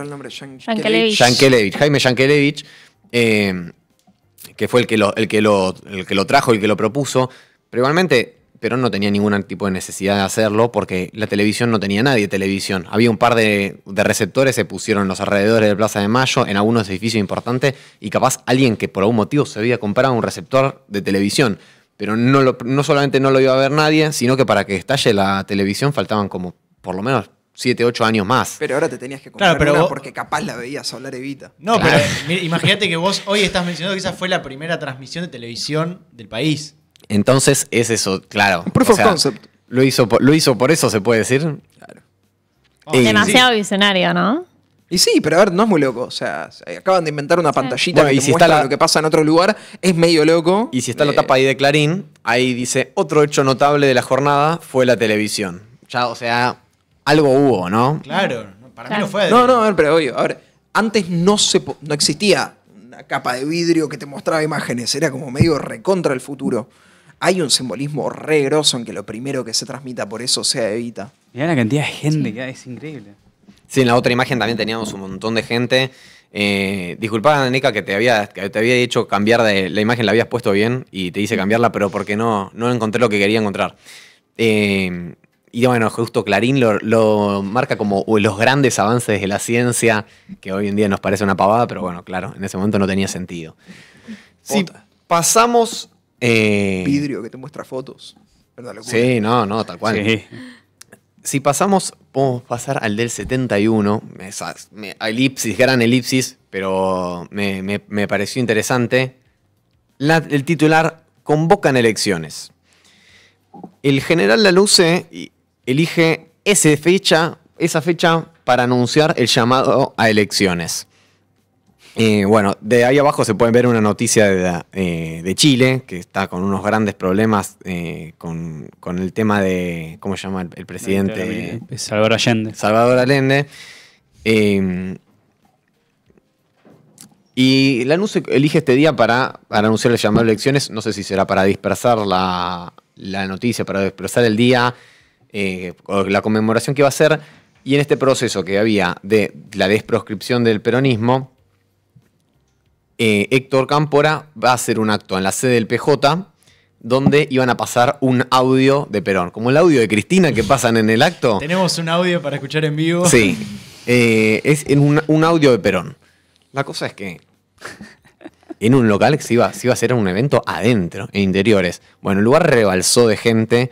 Yankelevich. Yankelevich, Jaime Yankelevich, que fue el que lo trajo, el que lo propuso. Pero igualmente Perón no tenía ningún tipo de necesidad de hacerlo porque la televisión no tenía nadie de televisión. Había un par de receptores, se pusieron en los alrededores de Plaza de Mayo, en algunos edificios importantes, y capaz alguien que por algún motivo se había comprado un receptor de televisión. Pero no solamente no lo iba a ver nadie, sino que para que estalle la televisión faltaban como por lo menos 7, 8 años más. Pero ahora te tenías que comprar Claro, pero una vos- porque capaz la veías hablar Evita. No, Claro. pero mira, imagínate que vos hoy estás mencionando que esa fue la primera transmisión de televisión del país. Entonces es eso, claro. Proof of concept. Lo hizo por eso, se puede decir. Demasiado visionario, ¿no? Y sí, pero a ver, no es muy loco. O sea, acaban de inventar una pantallita Bueno, que y te si muestra está la- lo que pasa en otro lugar. Es medio loco. Y si está la tapa ahí de Clarín, ahí dice, otro hecho notable de la jornada fue la televisión. Ya, o sea, algo hubo, ¿no? Claro, para mí Claro. no fue. No, a ver, pero obvio. A ver, antes no existía una capa de vidrio que te mostraba imágenes. Era como medio recontra el futuro. Hay un simbolismo re grosso en que lo primero que se transmita por eso sea Evita. Mirá la cantidad de gente que hay, es increíble. Sí, en la otra imagen también teníamos un montón de gente. Disculpa, Neca, que te había hecho cambiar de la imagen, la habías puesto bien y te hice cambiarla, pero porque no encontré lo que quería encontrar. Y bueno, justo Clarín lo marca como los grandes avances de la ciencia, que hoy en día nos parece una pavada, pero bueno, claro, en ese momento no tenía sentido. Si Otra. pasamos... Vidrio que te muestra fotos. ¿Verdad? Locura. Sí, no, tal cual. Sí. Si pasamos, podemos pasar al del 71. Elipsis, gran elipsis, pero me pareció interesante. El titular, convocan elecciones. El general Laluce elige esa fecha para anunciar el llamado a elecciones. Bueno, de ahí abajo se puede ver una noticia de Chile, que está con unos grandes problemas con el tema de, ¿cómo se llama el presidente? Salvador Allende. Salvador Allende. Y Lanús elige este día para anunciar el llamado a elecciones. No sé si será para dispersar la noticia, para dispersar el día, o la conmemoración que va a ser. Y en este proceso que había de la desproscripción del peronismo, Héctor Cámpora va a hacer un acto en la sede del PJ donde iban a pasar un audio de Perón. Como el audio de Cristina que pasan en el acto. Tenemos un audio para escuchar en vivo. Sí, es en un audio de Perón. La cosa es que en un local que se iba a hacer un evento adentro, en interiores. Bueno, el lugar rebalsó de gente,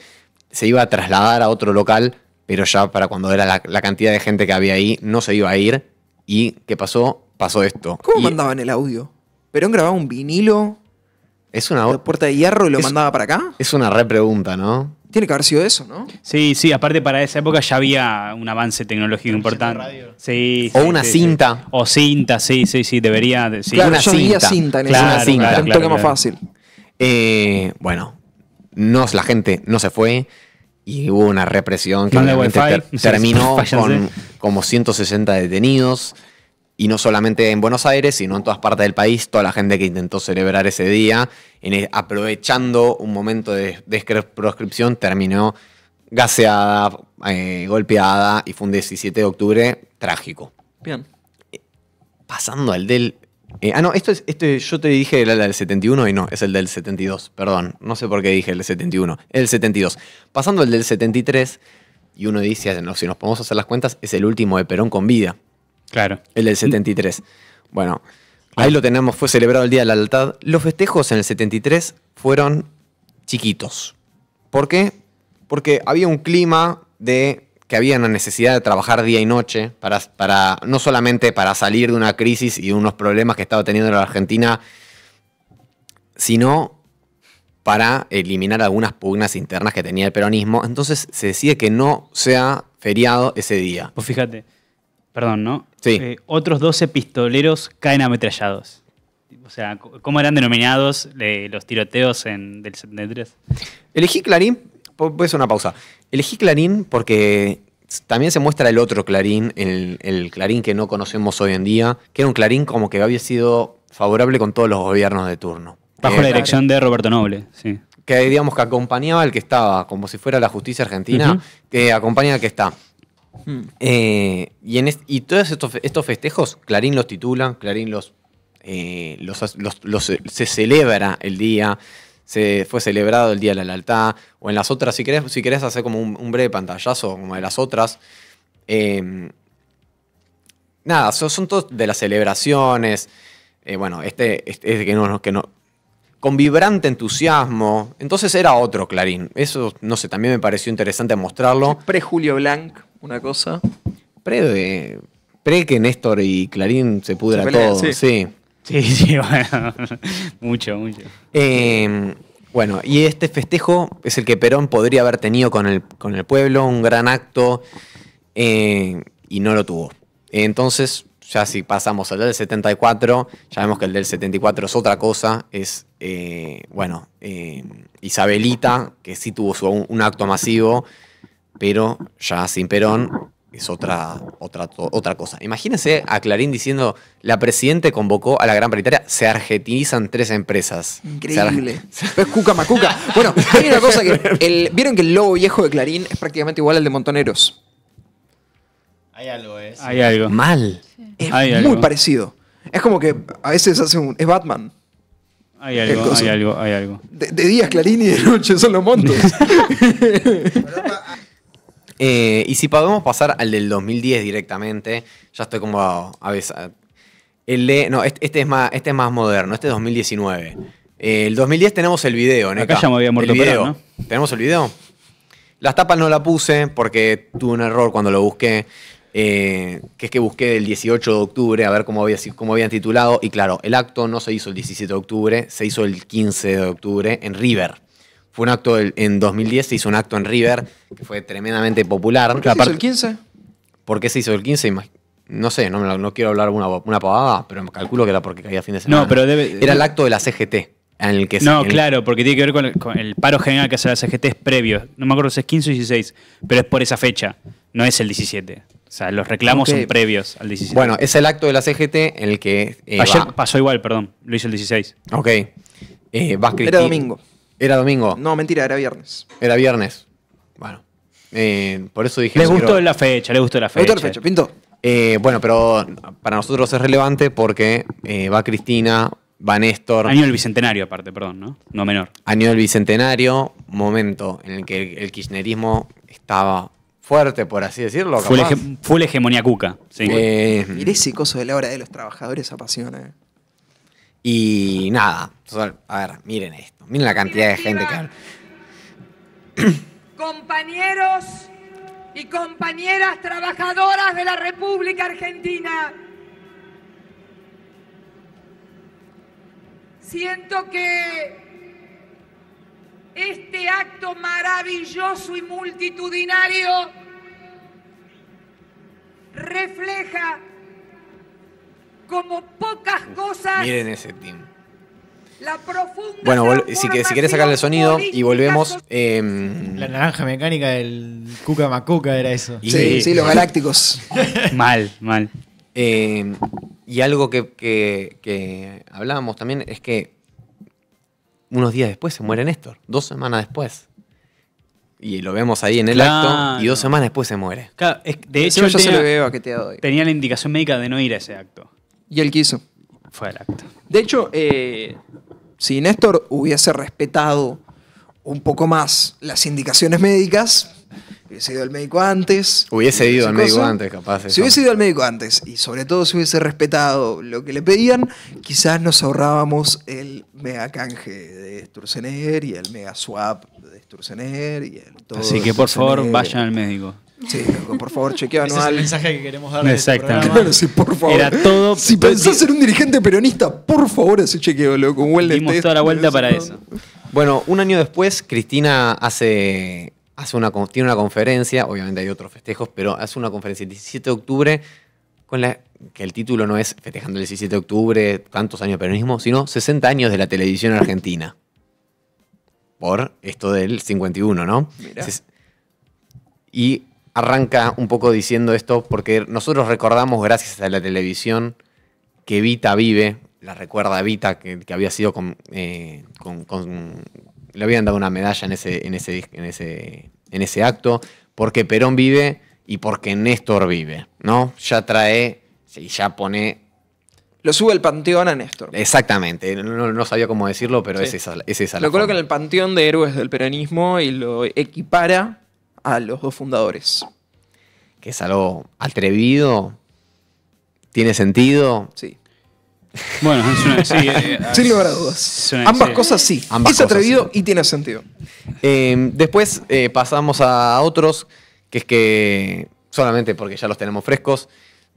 se iba a trasladar a otro local, pero ya para cuando era la cantidad de gente que había ahí, no se iba a ir. ¿Y qué pasó? Pasó esto. ¿Cómo Y mandaban el audio? ¿Perón grababa un vinilo Es de una, puerta de hierro y lo es- mandaba para acá? es una re pregunta, ¿no? Tiene que haber sido eso, ¿no? Sí, aparte para esa época ya había un avance tecnológico importante. radio. Sí, O sí, una sí, cinta. sí. O cinta, sí, debería. Sí. Claro, una yo veía cinta. cinta en Claro, esa época, cinta, era un claro, toque más claro. fácil. Bueno, la gente no se fue y hubo una represión que Manda obviamente wifi, terminó váyanse. con como 160 detenidos. Y no solamente en Buenos Aires, sino en todas partes del país, toda la gente que intentó celebrar ese día, aprovechando un momento de proscripción, terminó gaseada, golpeada, y fue un 17 de octubre trágico. Bien. Pasando al del... no, yo te dije el del 71 y no, es el del 72, perdón. No sé por qué dije el del 71, el 72. Pasando al del 73, y uno dice, no, si nos podemos hacer las cuentas, es el último de Perón con vida. Claro. El del 73. Bueno, ahí lo tenemos, fue celebrado el Día de la Lealtad. Los festejos en el 73 fueron chiquitos. ¿Por qué? Porque había un clima de que había una necesidad de trabajar día y noche, para no solamente para salir de una crisis y de unos problemas que estaba teniendo la Argentina, sino para eliminar algunas pugnas internas que tenía el peronismo. Entonces se decide que no sea feriado ese día. Pues fíjate, perdón, ¿no? Sí. Otros 12 pistoleros caen ametrallados. O sea, ¿cómo eran denominados los tiroteos del 73? Elegí Clarín, puede ser una pausa. Elegí Clarín porque también se muestra el otro Clarín, el Clarín que no conocemos hoy en día, que era un Clarín como que había sido favorable con todos los gobiernos de turno. Bajo la dirección de Roberto Noble, sí. Que digamos que acompañaba al que estaba, como si fuera la justicia argentina, Ujú. que acompaña al que está. Y todos estos festejos, Clarín los titula, Clarín se celebra el día, se fue celebrado el Día de la Lealtad, o en las otras, si querés hacer como un breve pantallazo como de las otras. Nada, son todos de las celebraciones. Bueno, que no, con vibrante entusiasmo. Entonces era otro Clarín. Eso, no sé, también me pareció interesante mostrarlo. Pre-Julio Blanc, una cosa. Pre que Néstor y Clarín se pudra Se pelean, todo. sí. Sí. Sí, bueno. Mucho. Bueno, y este festejo es el que Perón podría haber tenido con el pueblo, un gran acto, y no lo tuvo. Entonces, ya si pasamos al del 74, ya vemos que el del 74 es otra cosa, es, Isabelita, que sí tuvo un acto masivo, pero ya sin Perón es otra cosa. Imagínense a Clarín diciendo, la Presidente convocó a la gran paritaria, se argentinizan 3 empresas. Increíble. Es Cuca Macuca. Bueno, hay una cosa que... ¿Vieron que el logo viejo de Clarín es prácticamente igual al de Montoneros? Hay algo, ¿eh? Hay algo. Mal. Es Hay muy algo. parecido. Es como que a veces hace es Batman. Hay algo. De día es Clarín y de noche son los montos. Y si podemos pasar al del 2010 directamente, ya estoy como a veces. Este es más moderno, este es 2019. El 2010 tenemos el video, ¿no? Acá ya me había muerto el video. Perón, ¿Tenemos el video? Las tapas no la puse porque tuve un error cuando lo busqué. Que es que busqué el 18 de octubre a ver cómo habían titulado. Y claro, el acto no se hizo el 17 de octubre, se hizo el 15 de octubre en River. Fue un acto en 2010, se hizo un acto en River que fue tremendamente popular. ¿Por qué se hizo el 15? ¿Por qué se hizo el 15? No sé, no quiero hablar una pavada, pero me calculo que era porque caía fin de semana. No, pero era el acto de la CGT. En el que claro, porque tiene que ver con el paro general que hace la CGT, es previo. No me acuerdo si es 15 o 16, pero es por esa fecha, no es el 17. O sea, los reclamos son previos al 17. Bueno, es el acto de la CGT en el que... Ayer pasó igual, perdón, lo hizo el 16. Ok. Era domingo. ¿Era domingo? No, mentira, era viernes. Era viernes. Bueno. Por eso dije... Les gustó la fecha, Me gustó la fecha, pintó. Bueno, pero para nosotros es relevante porque va Cristina, va Néstor. Año del Bicentenario, aparte, perdón, ¿no? No menor. Año del Bicentenario, momento en el que el kirchnerismo estaba fuerte, por así decirlo. Fue la hegemonía cuca. Sí. Mirá ese coso de la hora de los trabajadores, apasiona. Y nada, a ver, miren esto. Miren la cantidad de gente que habla. Compañeros y compañeras trabajadoras de la República Argentina, siento que este acto maravilloso y multitudinario refleja como pocas cosas Miren ese team. la profunda Bueno, si querés sacarle el sonido y volvemos. La naranja mecánica del Cuca Macuca era eso. Sí, los galácticos. Mal. Y algo que hablábamos también es que unos días después se muere Néstor, 2 semanas después. Y lo vemos ahí en el acto, y 2 semanas después se muere. Claro, de hecho, Yo se lo veo baqueteado ahí. tenía la indicación médica de no ir a ese acto. Y él quiso. Fue el acto. De hecho, si Néstor hubiese respetado un poco más las indicaciones médicas, hubiese ido al médico antes. Hubiese ido al esa médico cosa. antes, capaz. Si hubiese ido al médico antes y sobre todo si hubiese respetado lo que le pedían, quizás nos ahorrábamos el mega canje de Sturzenegger y el mega swap de Sturzenegger y el todo. Así de que por favor Sturzenegger. vayan al médico. Sí, loco, por favor, chequeo Ese es el anual. mensaje que queremos darle. Exactamente. Claro, sí, por favor. Era todo- Si pensás ser un dirigente peronista, por favor, ese chequeo, loco. Un wellness Dimos test, toda la vuelta para todo. eso. Bueno, un año después, Cristina tiene una conferencia, obviamente hay otros festejos, pero hace una conferencia el 17 de octubre, que el título no es Festejando el 17 de octubre, tantos años de peronismo, sino 60 años de la televisión argentina. Por esto del 51, ¿no? Mirá. Y arranca un poco diciendo esto porque nosotros recordamos, gracias a la televisión, que Evita vive. La recuerda Evita, que había sido le habían dado una medalla en ese acto, porque Perón vive y porque Néstor vive, ¿no? Ya pone... Lo sube al panteón a Néstor. Exactamente, no sabía cómo decirlo, pero Sí. es esa la Lo coloca en forma. el panteón de héroes del peronismo y lo equipara a los 2 fundadores. Que es algo atrevido, tiene sentido. Sí. Bueno, es una, sí, Sin lugar a dudas. es una- Ambas sí. cosas sí. Ambas Es cosas atrevido sí. y tiene sentido. Después pasamos a otros, que es que solamente porque ya los tenemos frescos.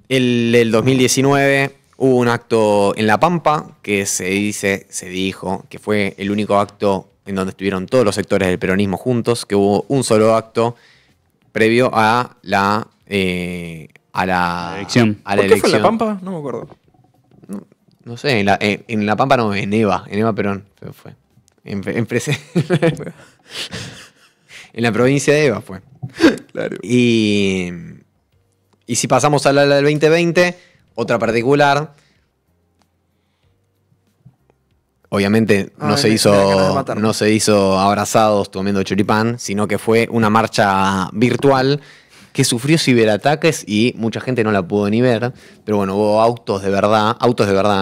El 2019 hubo un acto en La Pampa que se dijo que fue el único acto en donde estuvieron todos los sectores del peronismo juntos, que hubo un solo acto previo a la elección. ¿Por qué fue en La Pampa? No me acuerdo. No sé, en La Pampa no, en Eva Perón fue. En la provincia de Eva fue. Claro. Y si pasamos a la del 2020, otra particular. Obviamente no se hizo abrazados comiendo choripán, sino que fue una marcha virtual que sufrió ciberataques y mucha gente no la pudo ni ver. Pero bueno, hubo autos de verdad,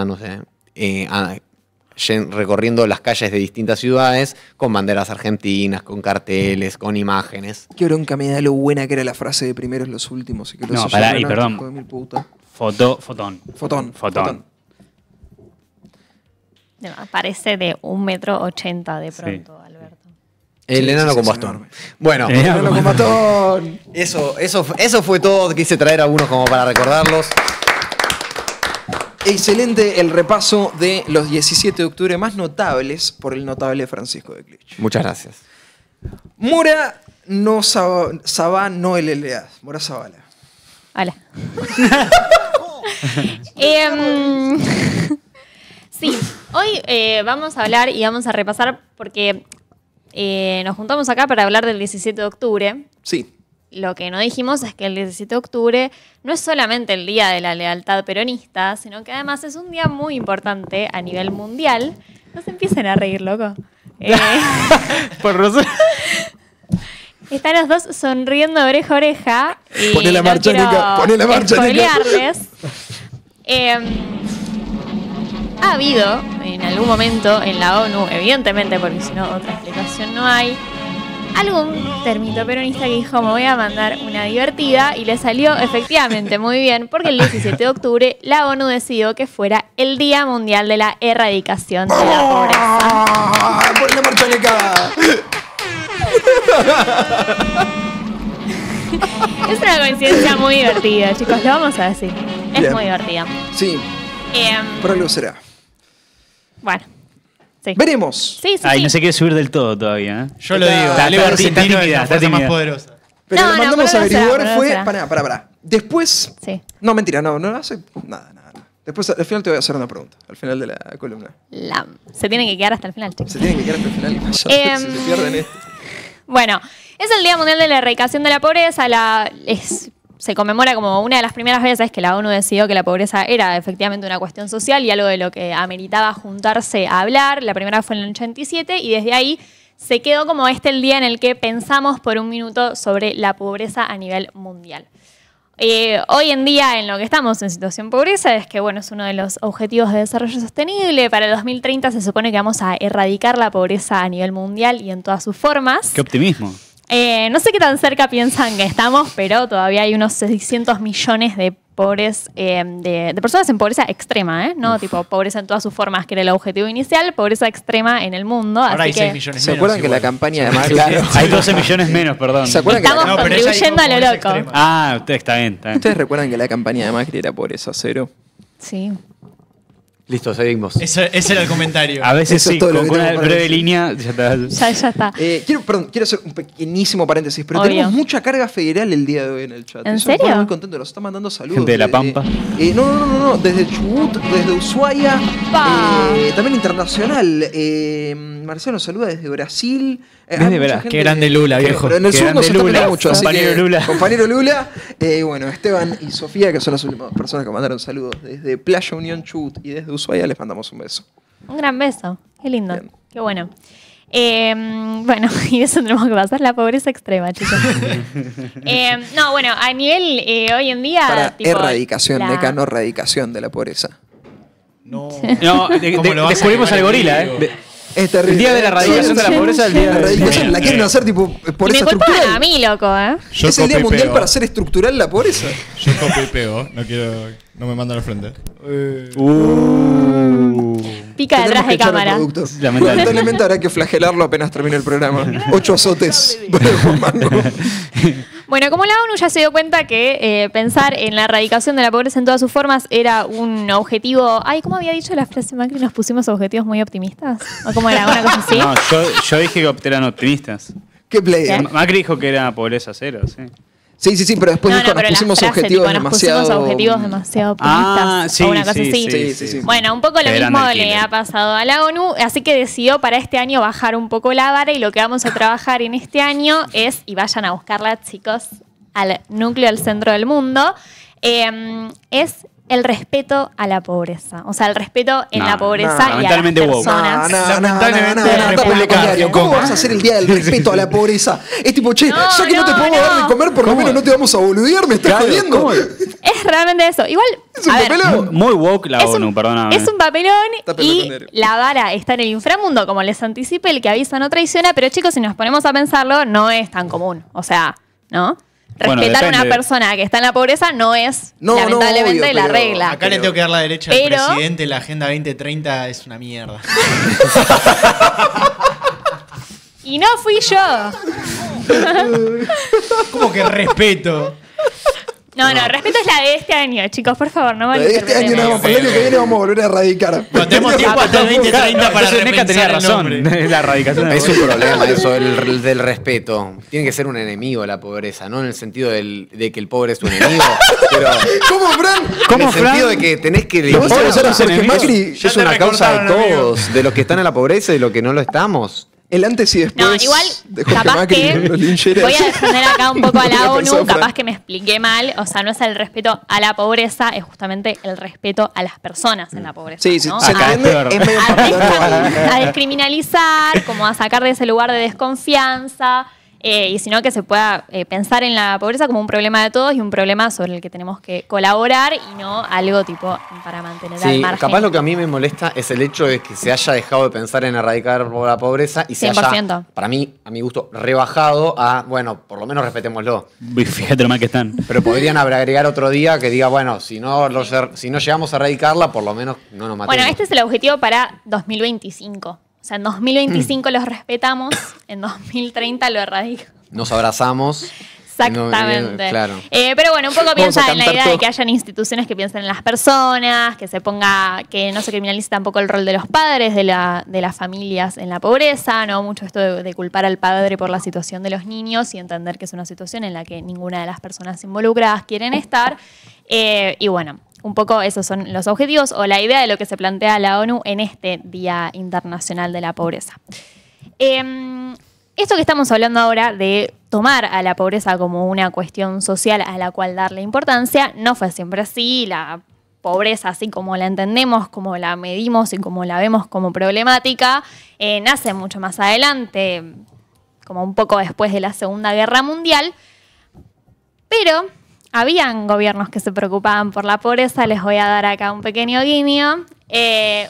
no sé, recorriendo las calles de distintas ciudades con banderas argentinas, con carteles, con imágenes. Qué bronca me da lo buena que era la frase de primeros los últimos. Y que No, pará, y perdón. Fotón. Parece de 1,80 m de pronto, Alberto. El enano con bastón. Enorme. Bueno, ¡Enano con bastón! eso fue todo. Quise traer algunos como para recordarlos. Excelente el repaso de los 17 de octubre más notables por el notable Francisco de Clich. Muchas gracias. Mora no Sabá no LLA. Mora Zavala. Hola. Sí, hoy vamos a hablar y vamos a repasar porque nos juntamos acá para hablar del 17 de octubre. Sí. Lo que no dijimos es que el 17 de octubre no es solamente el día de la lealtad peronista, sino que además es un día muy importante a nivel mundial. No se empiecen a reír, loco. Por razón. Están los dos sonriendo oreja a oreja. Y Poné la marcha, Nica. Poné la marcha, Nica. Ha habido en algún momento en la ONU, evidentemente, porque si no otra explicación no hay, algún termito peronista que dijo: me voy a mandar una divertida, y le salió efectivamente muy bien, porque el 17 de octubre la ONU decidió que fuera el Día Mundial de la Erradicación de la Pobreza. ¡Poné la marcha, Nica! Es una coincidencia muy divertida, chicos, lo vamos a decir. Es Bien. muy divertida. Sí, por algo será. Bueno, sí. Veremos. Sí. Ay, no se quiere subir del todo todavía. Yo lo digo, Está Bolívar tímida, argentino es la está fuerza más tímida. poderosa. Pero No, lo no, mandamos por a algo será, averiguar, por fue... algo será. Pará. Después... Sí. No, mentira, no hace nada. Después, al final te voy a hacer una pregunta, al final de la columna. Se tienen que quedar hasta el final, chicos. Se tienen que quedar hasta el final y vaya, si se pierden esto. Bueno, es el Día Mundial de la Erradicación de la Pobreza. Se conmemora como una de las primeras veces que la ONU decidió que la pobreza era efectivamente una cuestión social y algo de lo que ameritaba juntarse a hablar. La primera fue en el 87 y desde ahí se quedó como el día en el que pensamos por un minuto sobre la pobreza a nivel mundial. Hoy en día, en lo que estamos en situación de pobreza, es que es uno de los objetivos de desarrollo sostenible. Para el 2030 se supone que vamos a erradicar la pobreza a nivel mundial y en todas sus formas. Qué optimismo. No sé qué tan cerca piensan que estamos, pero todavía hay unos 600 millones de pobres, de personas en pobreza extrema, ¿no? Tipo pobreza en todas sus formas, que era el objetivo inicial, pobreza extrema en el mundo. Ahora hay así 6 que millones ¿Se menos. acuerdan que igual. la campaña de Macri... Hay 12 millones menos, perdón. ¿Se acuerdan que estamos No, pero ella contribuyendo a dijo lo pobreza loco. extrema. Ah, usted está bien. ¿Ustedes recuerdan que la campaña de Macri era pobreza cero? Sí. Listo, seguimos. Ese era el comentario. A veces Eso es sí, todo lo con que una tengo para breve decir. línea ya está. Ya está. Quiero hacer un pequeñísimo paréntesis, pero Obvio. tenemos mucha carga federal el día de hoy en el chat. ¿En Eso me pone serio? muy contento, nos está mandando saludos. Gente de La Pampa. No, desde Chubut, desde Ushuaia, Pa. también internacional. Marcelo nos saluda desde Brasil. Desde Hay mucha Brasil. gente Qué grande Lula, viejo. Pero en el Qué sur no grande se está Lula, peleando mucho, así compañero que, Lula. compañero Lula. Bueno, Esteban y Sofía, que son las últimas personas que mandaron saludos desde Playa Unión Chubut y desde Ushuaia, les mandamos un beso. Un gran beso. Qué lindo. Bien. Qué bueno. Bueno, y de eso tenemos que pasar, la pobreza extrema, chicos. A nivel hoy en día... Para tipo, erradicación, la- Neca, no erradicación de la pobreza. No. No, ¿Cómo lo vas a descubrimos al llevar en gorila, vivo? Es terrible. El día de la erradicación de la pobreza, el día La de erradicación la quieren hacer tipo Y pobreza me culpaban estructural. a mí, loco, ¿eh? Yo Es el día copio y mundial pego. para hacer estructural la pobreza. Yo copio y pego. No me mandan al frente. Pica detrás Tendremos que de echar al cámara. productor. Lamentable. Lamentablemente habrá que flagelarlo apenas termine el programa. 8 azotes para Juan Mango. Bueno, como la ONU ya se dio cuenta que pensar en la erradicación de la pobreza en todas sus formas era un objetivo... Ay, ¿cómo había dicho la frase Macri? ¿Nos pusimos objetivos muy optimistas? ¿O cómo era? ¿Una cosa así? No, yo dije que eran optimistas. ¿Qué player? ¿Qué? Macri dijo que era pobreza cero, sí. Sí, pero después dijo, pero nos pusimos la frase, objetivos tipo, demasiado... Nos pusimos objetivos demasiado optimistas. sí, o una cosa sí, así. Sí. Bueno, un poco lo Eran mismo alquiler. le ha pasado a la ONU, así que decidió para este año bajar un poco la vara y lo que vamos a trabajar en este año es, y vayan a buscarla chicos, al núcleo del centro del mundo, es el respeto a la pobreza. O sea, el respeto en la pobreza y a las lamentablemente woke. personas. Lamentablemente, República ¿Cómo vas a hacer el día del respeto a la pobreza? Es tipo, che, No, ya que no te podemos dar de comer, por lo menos no te vamos a boludear, me estás jodiendo. Es realmente eso. Igual, Es un a ver, papelón. Muy woke la es ONU, un, perdóname. es un papelón Está y pelotonero. la vara está en el inframundo, como les anticipé, el que avisa no traiciona, pero chicos, si nos ponemos a pensarlo, no es tan común. O sea, ¿no? Bueno, Respetar a una depende. persona que está en la pobreza no es, No, lamentablemente, obvio, la pero regla. Acá le tengo que dar la derecha Pero- al presidente. La Agenda 2030 es una mierda. Y no fui yo. ¿Cómo que respeto? No, respeto es la de este año, chicos, por favor, no Este año nada más, para el año que viene vamos a volver a erradicar. No tenemos tiempo hasta el 2030 para Entonces Meca tenía repensar el razón. nombre. La erradicación de Es la un pobreza. problema eso, el del respeto. Tiene que ser un enemigo la pobreza, no en el sentido de que el pobre es tu enemigo, pero ¿Cómo, Fran? en el sentido de que tenés que Lo vas a limpiar. usar a Jorge Macri. Ya Es te una causa de recortaron, amigo. todos, de los que están en la pobreza y de los que no lo estamos. El antes y después No, igual, de Jorge capaz Macri que en los lincheras. voy a defender acá un poco a Lo la pensó ONU, Fran. capaz que me expliqué mal, o sea, no es el respeto a la pobreza, es justamente el respeto a las personas en la pobreza. Sí, ¿no? se Acá entiende, es peor. es medio a, papelón. a descriminalizar, como a sacar de ese lugar de desconfianza, y sino que se pueda pensar en la pobreza como un problema de todos y un problema sobre el que tenemos que colaborar y no algo tipo para mantener al Sí, margen. capaz lo que a mí me molesta es el hecho de que se haya dejado de pensar en erradicar la pobreza y se 100%. haya, para mí, a mi gusto, rebajado a, bueno, por lo menos respetémoslo. Fíjate lo mal que están. Pero podrían agregar otro día que diga, bueno, si no llegamos a erradicarla, por lo menos no nos matemos. Bueno, este es el objetivo para 2025. O sea, en 2025 los respetamos, en 2030 lo erradicamos. Nos abrazamos. Exactamente. Claro. Pero bueno, un poco Vamos piensa a en la cantar idea todo. de que hayan instituciones que piensen en las personas, que se ponga, que no se criminalice tampoco el rol de los padres, de las familias en la pobreza, ¿no? Mucho esto de culpar al padre por la situación de los niños y entender que es una situación en la que ninguna de las personas involucradas quieren estar. Y bueno, un poco esos son los objetivos o la idea de lo que se plantea la ONU en este Día Internacional de la Pobreza. Esto que estamos hablando ahora de tomar a la pobreza como una cuestión social a la cual darle importancia, no fue siempre así. La pobreza, así como la entendemos, como la medimos y como la vemos como problemática, nace mucho más adelante, como un poco después de la Segunda Guerra Mundial. Pero habían gobiernos que se preocupaban por la pobreza. Les voy a dar acá un pequeño guiño.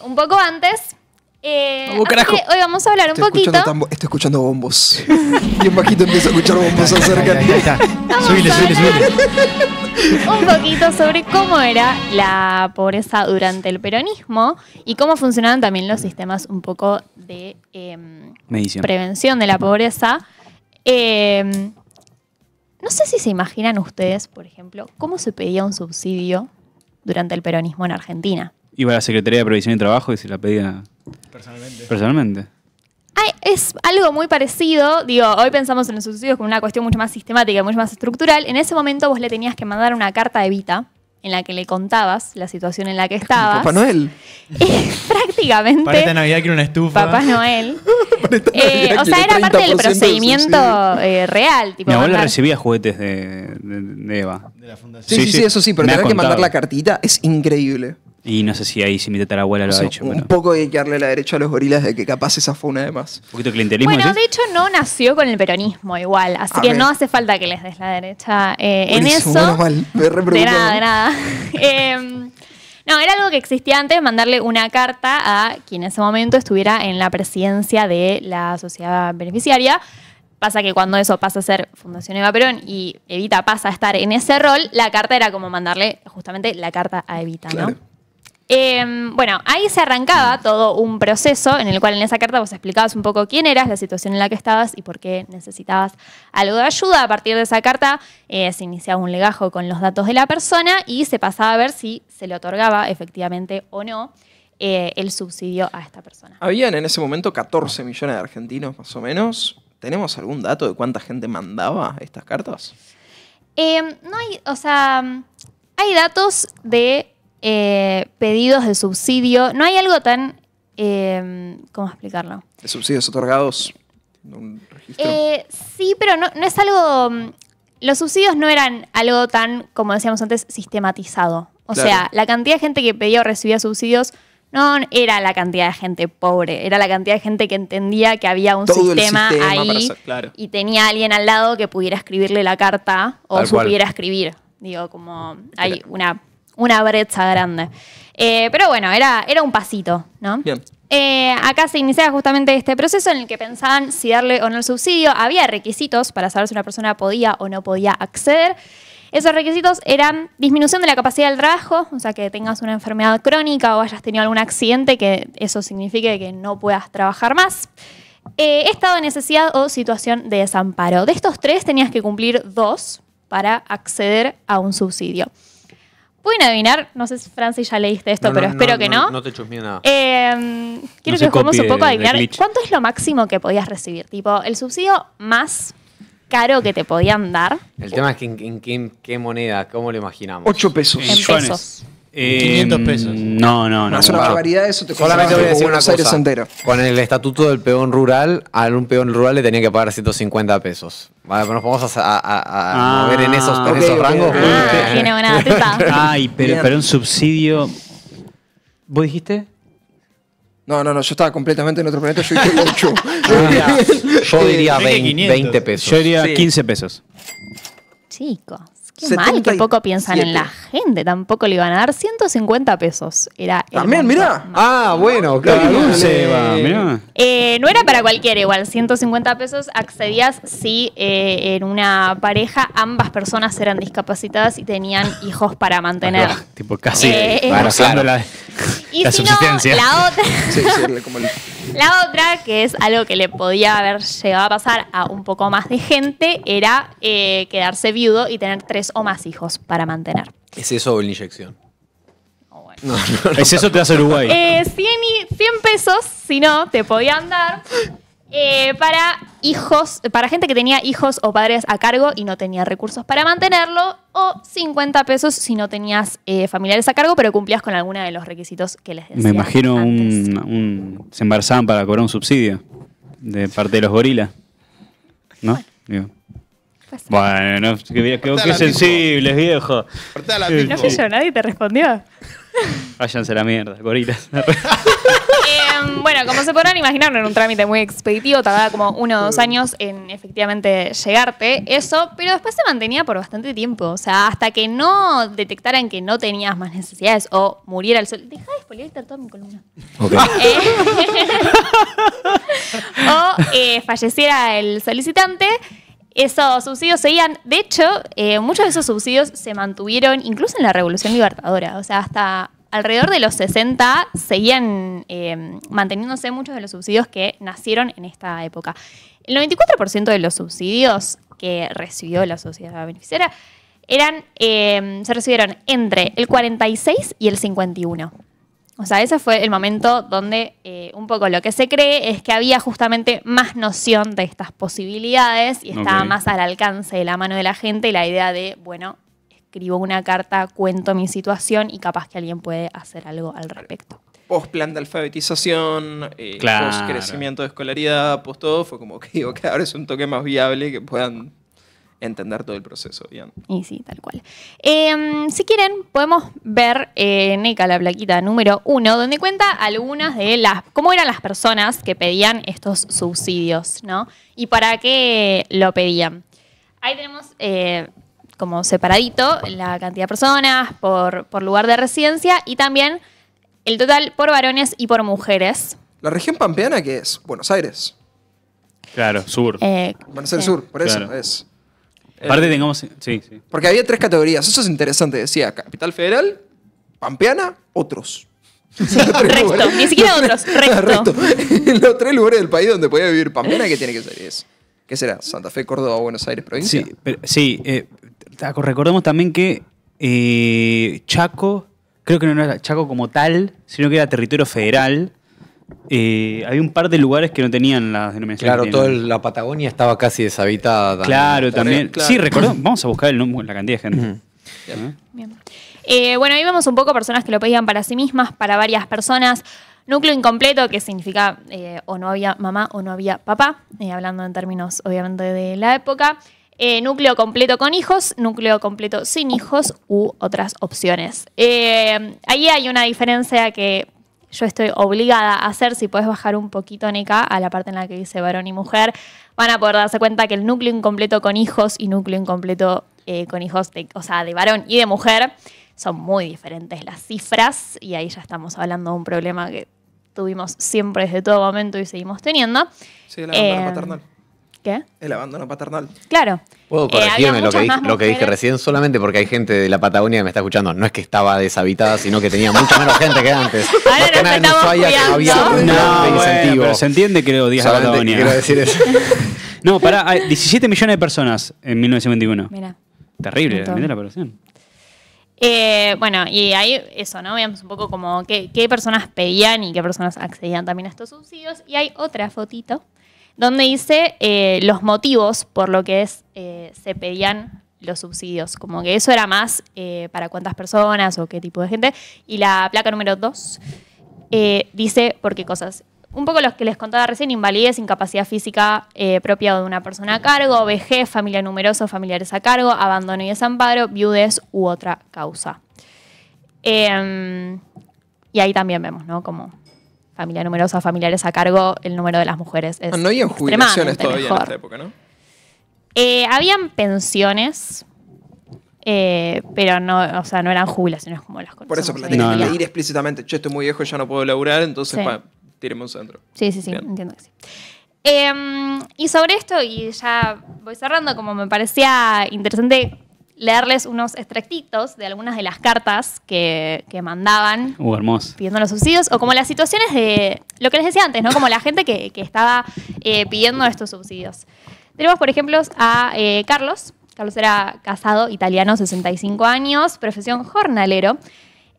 Un poco antes. Vamos, Así carajo. que hoy vamos a hablar un poquito. Estoy escuchando bombos. Bien bajito empiezo a escuchar bombos acerca. Ahí está. Vamos Subile, a subile, hablar subile. un poquito sobre cómo era la pobreza durante el peronismo y cómo funcionaban también los sistemas un poco de Medición. prevención de la pobreza. No sé si se imaginan ustedes, por ejemplo, cómo se pedía un subsidio durante el peronismo en Argentina. Iba a la Secretaría de Previsión y Trabajo y se la pedía personalmente. Es algo muy parecido. Digo, hoy pensamos en los subsidios como una cuestión mucho más sistemática, mucho más estructural. En ese momento vos le tenías que mandar una carta a Evita en la que le contabas la situación en la que estabas. Papá Noel. Prácticamente. Para esta Navidad quiero una estufa. Papá Noel. Para esta Navidad O sea, quiero era parte del 30% de procedimiento real. Tipo, Mi abuela mandar- recibía juguetes de Eva. De la fundación. Sí, Sí, sí, sí. eso sí, pero Me ha tener que mandar contado. la cartita es increíble. Y no sé si ahí si mi tatarabuela lo O ha sea, hecho. un Pero... poco hay que darle la derecha a los gorilas de que capaz esa fue una de más. Un poquito de clientelismo. Bueno, ¿decís? de hecho no nació con el peronismo igual, así A que ver. no hace falta que les des la derecha en Buenísimo, eso. menos mal, me re De nada, preocupaba. de nada. No, era algo que existía antes, mandarle una carta a quien en ese momento estuviera en la presidencia de la sociedad beneficiaria. Pasa que cuando eso pasa a ser Fundación Eva Perón y Evita pasa a estar en ese rol, la carta era como mandarle justamente la carta a Evita, Claro. ¿no? Bueno, ahí se arrancaba todo un proceso en el cual en esa carta vos explicabas un poco quién eras, la situación en la que estabas y por qué necesitabas algo de ayuda. A partir de esa carta se iniciaba un legajo con los datos de la persona y se pasaba a ver si se le otorgaba efectivamente o no el subsidio a esta persona. Habían en ese momento 14 millones de argentinos, más o menos. ¿Tenemos algún dato de cuánta gente mandaba estas cartas? No hay, o sea, hay datos de pedidos de subsidio. No hay algo tan, ¿cómo explicarlo? ¿De subsidios otorgados en un registro? Sí, pero no es algo. Los subsidios no eran algo tan, como decíamos antes, sistematizado. O Claro. sea, la cantidad de gente que pedía o recibía subsidios no era la cantidad de gente pobre, era la cantidad de gente que entendía que había un Todo el sistema sistema para ahí hacer, claro. y tenía alguien al lado que pudiera escribirle la carta o Tal cual. supiera escribir. Digo, como hay una brecha grande. Pero bueno, era un pasito, ¿no? Bien. Acá se iniciaba justamente este proceso en el que pensaban si darle o no el subsidio. Había requisitos para saber si una persona podía o no podía acceder. Esos requisitos eran disminución de la capacidad del trabajo, o sea, que tengas una enfermedad crónica o hayas tenido algún accidente que eso signifique que no puedas trabajar más. Estado de necesidad o situación de desamparo. De estos 3 tenías que cumplir 2 para acceder a un subsidio. ¿Pueden adivinar? No sé si Francis ya leíste esto, pero espero que no. No te chusmeé nada. Quiero se que juguemos un copie poco a de adivinar glitch. cuánto es lo máximo que podías recibir. Tipo, el subsidio más caro que te podían dar El tema es que en qué moneda, ¿cómo lo imaginamos? 8 pesos. en Yuanes. pesos. 500 pesos. No. Es una barbaridad, eso te Solamente voy a decir una Buenos Aires cosa. entero. Con el estatuto del peón rural, a un peón rural le tenía que pagar 150 pesos. Vale, pero nos vamos a mover en esos, ok, ok, rangos. ok. Tiene buena datita. Ay, Bien. pero un subsidio. ¿Vos dijiste? No, yo estaba completamente en otro planeta, yo dije 8. Yo diría Creo que 20 pesos. Yo diría Sí. 15 pesos. Chicos, qué mal que 77. poco piensan en la gente. Tampoco le iban a dar 150 pesos. Era el También, monto mirá. más. Ah, bueno, claro. Dulce, va, mirá. No era para cualquiera igual, 150 pesos accedías si en una pareja ambas personas eran discapacitadas y tenían hijos para mantener. Tipo casi Bueno, rozando claro. la, Y la si no, subsistencia. la otra, Sí, como el... la otra, que es algo que le podía haber llegado a pasar a un poco más de gente, era quedarse viudo y tener 3 o más hijos para mantener. ¿Es eso o la inyección? Oh, bueno. Es eso te hace Uruguay. 100 pesos, si no, te podían dar para hijos, para gente que tenía hijos o padres a cargo y no tenía recursos para mantenerlo, o 50 pesos si no tenías familiares a cargo, pero cumplías con alguno de los requisitos que les decía. Me imagino antes. se embarazaban para cobrar un subsidio de parte de los gorilas. ¿No? Digo. Pues, Bueno, qué Cortala, sensibles, viejo. Cortala, no fui yo, nadie te respondió. Váyanse a la mierda, gorilas. Bueno, como se podrán imaginar, no era un trámite muy expeditivo, tardaba como 1 o 2 años en efectivamente llegarte eso, pero después se mantenía por bastante tiempo. O sea, hasta que no detectaran que no tenías más necesidades o muriera el sol. Deja de spoilear toda mi columna. Ok. O falleciera el solicitante. Esos subsidios seguían. De hecho, muchos de esos subsidios se mantuvieron incluso en la Revolución Libertadora. O sea, hasta alrededor de los 60 seguían manteniéndose muchos de los subsidios que nacieron en esta época. El 94% de los subsidios que recibió la sociedad beneficiaria se recibieron entre el 46 y el 51. O sea, ese fue el momento donde un poco lo que se cree es que había justamente más noción de estas posibilidades y estaba Ok. más al alcance de la mano de la gente y la idea de, bueno, escribo una carta, cuento mi situación y capaz que alguien puede hacer algo al respecto. Post plan de alfabetización, Claro. post crecimiento de escolaridad, post todo, fue como que digo que ahora es un toque más viable que puedan entender todo el proceso. Bien. Y sí, tal cual. Si quieren, podemos ver NECA, la plaquita número 1, donde cuenta algunas de cómo eran las personas que pedían estos subsidios, ¿no? Y para qué lo pedían. Ahí tenemos como separadito la cantidad de personas por lugar de residencia y también el total por varones y por mujeres. ¿La región pampeana qué es? Buenos Aires. Claro, sur. Buenos Aires sí. Sur, por eso Claro. es. Aparte tengamos... Sí, sí. Porque había 3 categorías, eso es interesante, decía Capital Federal, Pampeana, otros. Resto, ni siquiera otros, resto. En los 3 lugares del país donde podía vivir Pamela, ¿qué tiene que ser eso? ¿Qué será? ¿Santa Fe, Córdoba, Buenos Aires, provincia? Sí, recordemos también que Chaco, creo que no era Chaco como tal, sino que era territorio federal. Había un par de lugares que no tenían las denominaciones. Claro, que toda tienen. la Patagonia estaba casi deshabitada. Claro, también. Claro. Sí, recordemos, vamos a buscar la cantidad de gente. Bien. Bueno, ahí vemos un poco personas que lo pedían para sí mismas, para varias personas. Núcleo incompleto, que significa o no había mamá o no había papá, hablando en términos obviamente de la época. Núcleo completo con hijos, núcleo completo sin hijos u otras opciones. Ahí hay una diferencia que yo estoy obligada a hacer. Si puedes bajar un poquito, Neca, a la parte en la que dice varón y mujer, van a poder darse cuenta que el núcleo incompleto con hijos y núcleo incompleto con hijos, de varón y de mujer, son muy diferentes las cifras, y ahí ya estamos hablando de un problema que tuvimos siempre desde todo momento y seguimos teniendo. Sí, el abandono paternal. ¿Qué? El abandono paternal. Claro. ¿Puedo corregirme había lo que, muchas más lo que dije mujeres. recién? Solamente porque hay gente de la Patagonia que me está escuchando. No es que estaba deshabitada, sino que tenía mucha menos gente que antes. Ahora Más que nos nada en estamos Ushuaia que no había cuidando. de Bueno, incentivo. pero se entiende que lo odias a Solamente Patagonia. quiero decir eso. No, pará, hay 17 millones de personas en 1921. Mira. Terrible, Un montón. mirá la población. Bueno, y ahí eso, ¿no? Veamos un poco como qué personas pedían y qué personas accedían también a estos subsidios. Y hay otra fotito donde dice los motivos por lo que se pedían los subsidios. Como que eso era más para cuántas personas o qué tipo de gente. Y la placa número 2 dice por qué cosas. Un poco los que les contaba recién: invalidez, incapacidad física propia de una persona a cargo, vejez, familia numerosa, familiares a cargo, abandono y desamparo, viudez u otra causa. Y ahí también vemos, ¿no? Como familia numerosa, familiares a cargo, el número de las mujeres es No había jubilaciones extremadamente todavía en mejor. esta época, ¿no? Habían pensiones, pero no, o sea, no eran jubilaciones como las conocemos. Por eso, hoy la en tenés que día. pedir explícitamente. Che, estoy muy viejo, ya no puedo laburar, entonces Sí. tiremos un centro. Sí, Bien. entiendo que sí. Y sobre esto, y ya voy cerrando, como me parecía interesante leerles unos extractitos de algunas de las cartas que mandaban Hermoso. pidiendo los subsidios, o como las situaciones de lo que les decía antes, ¿no? Como la gente que estaba pidiendo estos subsidios. Tenemos, por ejemplo, a Carlos. Carlos era casado, italiano, 65 años, profesión jornalero.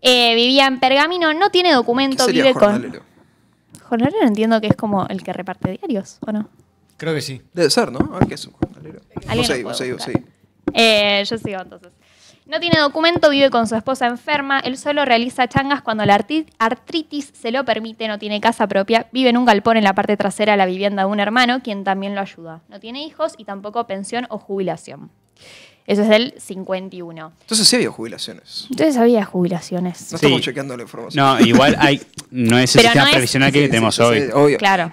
Vivía en Pergamino, no tiene documento, ¿Qué sería vive jornalero? con... Jornalero entiendo que es como el que reparte diarios, ¿o no? Creo que sí. Debe ser, ¿no? A ver qué es un jornalero. Alguien Vos lo seguí, puede vos seguí, vos buscar. seguí. Yo sigo entonces. No tiene documento, vive con su esposa enferma, él solo realiza changas cuando la artritis se lo permite, no tiene casa propia, vive en un galpón en la parte trasera de la vivienda de un hermano, quien también lo ayuda. No tiene hijos y tampoco pensión o jubilación. Eso es del 51. Entonces sí había jubilaciones. Entonces había jubilaciones. No estamos Sí. chequeando la información. No, igual no es el Pero sistema no es- previsional que Sí, tenemos sí, hoy. sí, obvio. Claro.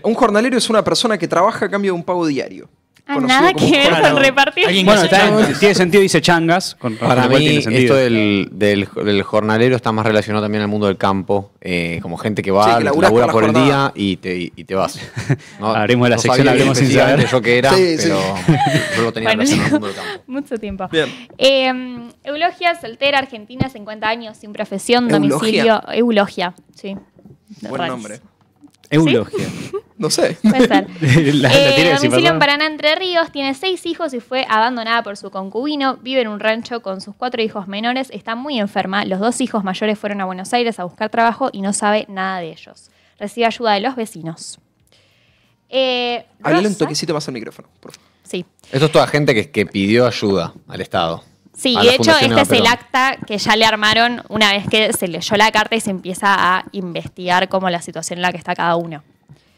Un jornalero es una persona que trabaja a cambio de un pago diario. Conocido Nada como que ver jornalero. con repartir. Alguien Bueno, que está, se- tiene sentido, dice changas. Con Para lo cual mí, tiene sentido. esto del jornalero está más relacionado también al mundo del campo, como gente que va, Sí, que laburás labura por la por el jornada. día y te vas. No, Abrimos la sección, sabía hablemos sin específicamente saber. yo qué era, Sí, sí. pero yo lo tenía Bueno, relacionado al mundo del campo. mucho tiempo. Bien. Eulogia, soltera, argentina, 50 años, sin profesión, Eulogia. domicilio. Eulogia, sí. Buen Raros. nombre. Eulogia. No sé. Puede ser. La tiene que decir, Domicilio en perdón. Paraná, Entre Ríos, tiene 6 hijos y fue abandonada por su concubino. Vive en un rancho con sus 4 hijos menores. Está muy enferma. Los 2 hijos mayores fueron a Buenos Aires a buscar trabajo y no sabe nada de ellos. Recibe ayuda de los vecinos. Háblale un Rosa- toquecito más al micrófono, por favor. Sí. Esto es toda gente que pidió ayuda al Estado. Sí, A y la de hecho Fundación este es Eva el Perón. acta que ya le armaron una vez que se leyó la carta y se empieza a investigar como la situación en la que está cada uno.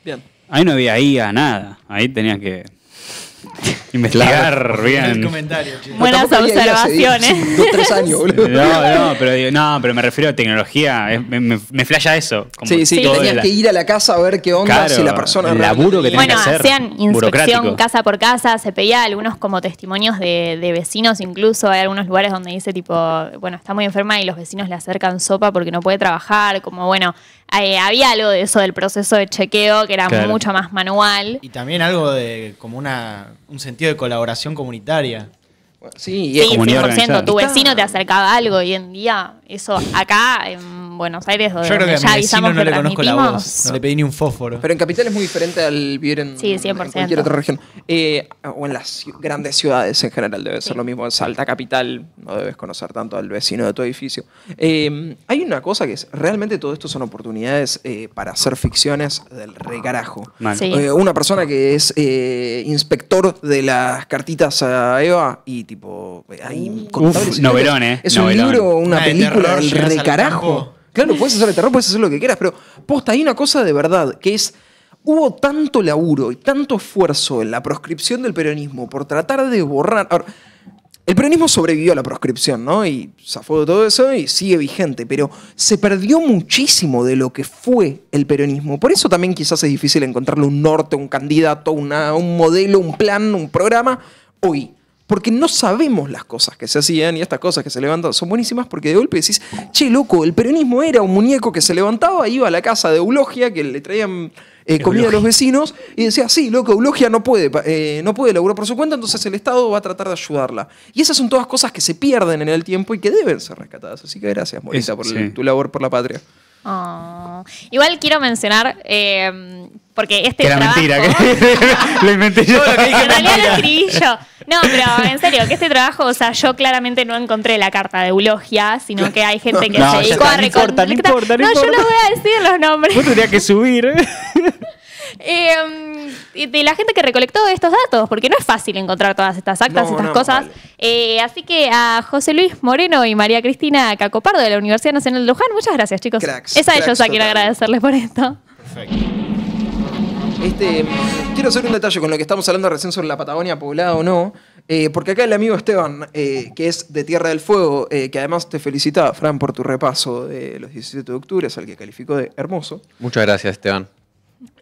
Bien. Ahí no había IA nada. Ahí tenías que investigar El bien. comentario, che. Buenas Tampoco había idea hace observaciones. 2 3 años, boludo. No, pero me refiero a tecnología. Me flasha eso. Como Sí, sí, que todo tenías la- que ir a la casa a ver qué onda, Claro, si la persona... el realmente laburo que tenía- tenés Bueno, que hacer, hacían inspección burocrático. casa por casa, se pedía algunos como testimonios de vecinos, incluso hay algunos lugares donde dice tipo, bueno, está muy enferma y los vecinos le acercan sopa porque no puede trabajar, como bueno, había algo de eso del proceso de chequeo que era Claro. mucho más manual. Y también algo de como un sentido de colaboración comunitaria. Sí, Sí, comunidad 100%. organizada. Tu vecino te acercaba algo hoy en día. Eso acá en Buenos Aires, Yo creo que donde a ya mi vecino avisamos no que le conozco la voz. transmitimos. No le pedí ni un fósforo. Pero en capital es muy diferente al vivir en, Sí, en 100%. cualquier otra región. O en las grandes ciudades en general debe ser lo mismo. En Salta capital no debes conocer tanto al vecino de tu edificio. Hay una cosa que es, realmente todo esto son oportunidades para hacer ficciones del recarajo. Mal. Sí. Una persona que es inspector de las cartitas a Eva y tipo... hay contables novelón, secretos. Es novelón. un libro, una Una de película terror, del llegas al recarajo. campo. Claro, puedes hacer de terror, puedes hacer lo que quieras, pero posta, hay una cosa de verdad, que es, hubo tanto laburo y tanto esfuerzo en la proscripción del peronismo por tratar de borrar... Ahora, el peronismo sobrevivió a la proscripción, ¿no? Y zafó de todo eso y sigue vigente, pero se perdió muchísimo de lo que fue el peronismo. Por eso también quizás es difícil encontrarle un norte, un candidato, un modelo, un plan, un programa hoy. Porque no sabemos las cosas que se hacían y estas cosas que se levantan son buenísimas porque de golpe decís, che, loco, el peronismo era un muñeco que se levantaba, iba a la casa de Eulogia, que le traían comida a los vecinos, y decía, sí, loco, Eulogia no puede laburar por su cuenta, entonces el Estado va a tratar de ayudarla. Y esas son todas cosas que se pierden en el tiempo y que deben ser rescatadas. Así que gracias, Morita, por Sí. tu labor por la patria. Oh. Igual quiero mencionar, porque este Que era trabajo... mentira, que lo inventé yo. En realidad lo escribí yo. No, pero en serio, que este trabajo, o sea, yo claramente no encontré la carta de Eulogia, sino que hay gente que No, se ya dedicó está, a no importa, no importa, no No, yo importa. no voy a decir los nombres. Vos tendrías que subir. De la gente que recolectó estos datos, porque no es fácil encontrar todas estas actas, No, estas no, cosas. vale. Así que a José Luis Moreno y María Cristina Cacopardo de la Universidad Nacional de Luján, muchas gracias, chicos. Cracks, es a ellos cracks a quien total. agradecerles por esto. Quiero hacer un detalle con lo que estamos hablando recién sobre la Patagonia poblada o no, porque acá el amigo Esteban, que es de Tierra del Fuego, que además te felicita, Fran, por tu repaso de los 17 de octubre, es el que calificó de hermoso, Muchas gracias, Esteban.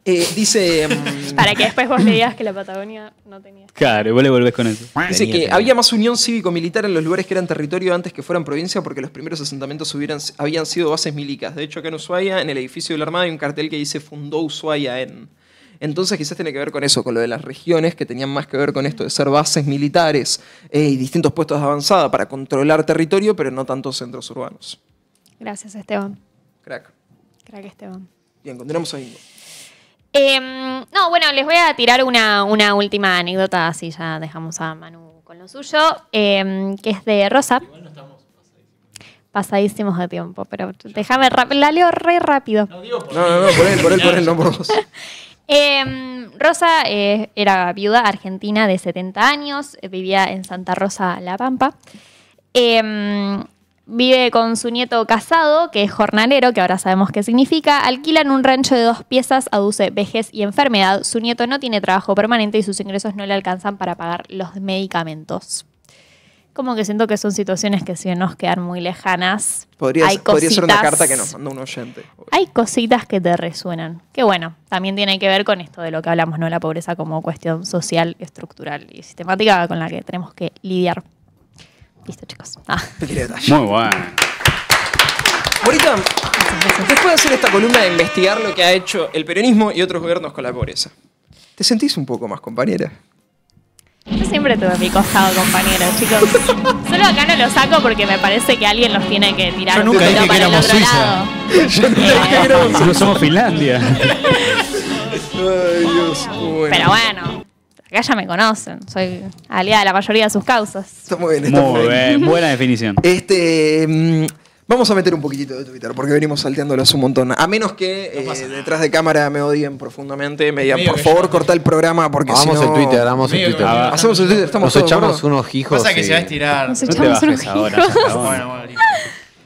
dice, Para que después vos le digas que la Patagonia no tenía. Claro, vos le volvés con eso. dice que había más unión cívico-militar en los lugares que eran territorio antes que fueran provincia porque los primeros asentamientos habían sido bases milicas. De hecho, acá en Ushuaia, en el edificio de la Armada, hay un cartel que dice fundó Ushuaia en... Entonces quizás tiene que ver con eso, con lo de las regiones que tenían más que ver con esto de ser bases militares y distintos puestos de avanzada para controlar territorio, pero no tantos centros urbanos. Gracias, Esteban. Crack. Crack, Esteban. Bien, continuamos ahí. No, bueno, les voy a tirar una última anécdota, así ya dejamos a Manu con lo suyo, que es de Rosa. Pasadísimos de tiempo, pero déjame, la leo re rápido. No, por él, no por vos. Rosa era viuda argentina de 70 años, vivía en Santa Rosa, La Pampa. Vive con su nieto casado, que es jornalero, que ahora sabemos qué significa. Alquilan un rancho de 2 piezas, aduce vejez y enfermedad. Su nieto no tiene trabajo permanente y sus ingresos no le alcanzan para pagar los medicamentos. Como que siento que son situaciones que si nos quedan muy lejanas. Podría ser una cositas- carta que nos mandó un oyente. Hay cositas que te resuenan. Que bueno, también tiene que ver con esto de lo que hablamos, ¿no? La pobreza como cuestión social, estructural y sistemática con la que tenemos que lidiar. Listo, chicos. Pequeño detalle. Muy bueno. Morita, después de hacer esta columna de investigar lo que ha hecho el peronismo y otros gobiernos con la pobreza, ¿te sentís un poco más compañera? Yo siempre tuve mi costado, compañero, chicos. Solo acá no lo saco porque me parece que alguien los tiene que tirar Yo un nunca poquito dije que para el éramos otro Suiza. lado. No somos Finlandia. Ay, Dios. Bueno. Pero bueno, acá ya me conocen. Soy aliada de la mayoría de sus causas. Está muy bien, está Muy muy bien. bien, buena definición. Vamos a meter un poquitito de Twitter porque venimos salteándolos un montón. A menos que detrás de cámara me odien profundamente, me digan, Medio por que favor, yo- corta el programa porque si Hagamos no... el Twitter, hagamos el Medio que- Twitter. Ah, Hacemos el Twitter, estamos Nos todos, echamos ¿verdad? unos hijos. Pasa que se va a estirar. Nos No te echamos bajes unos ahora. hijos. por favor. Bueno, listo.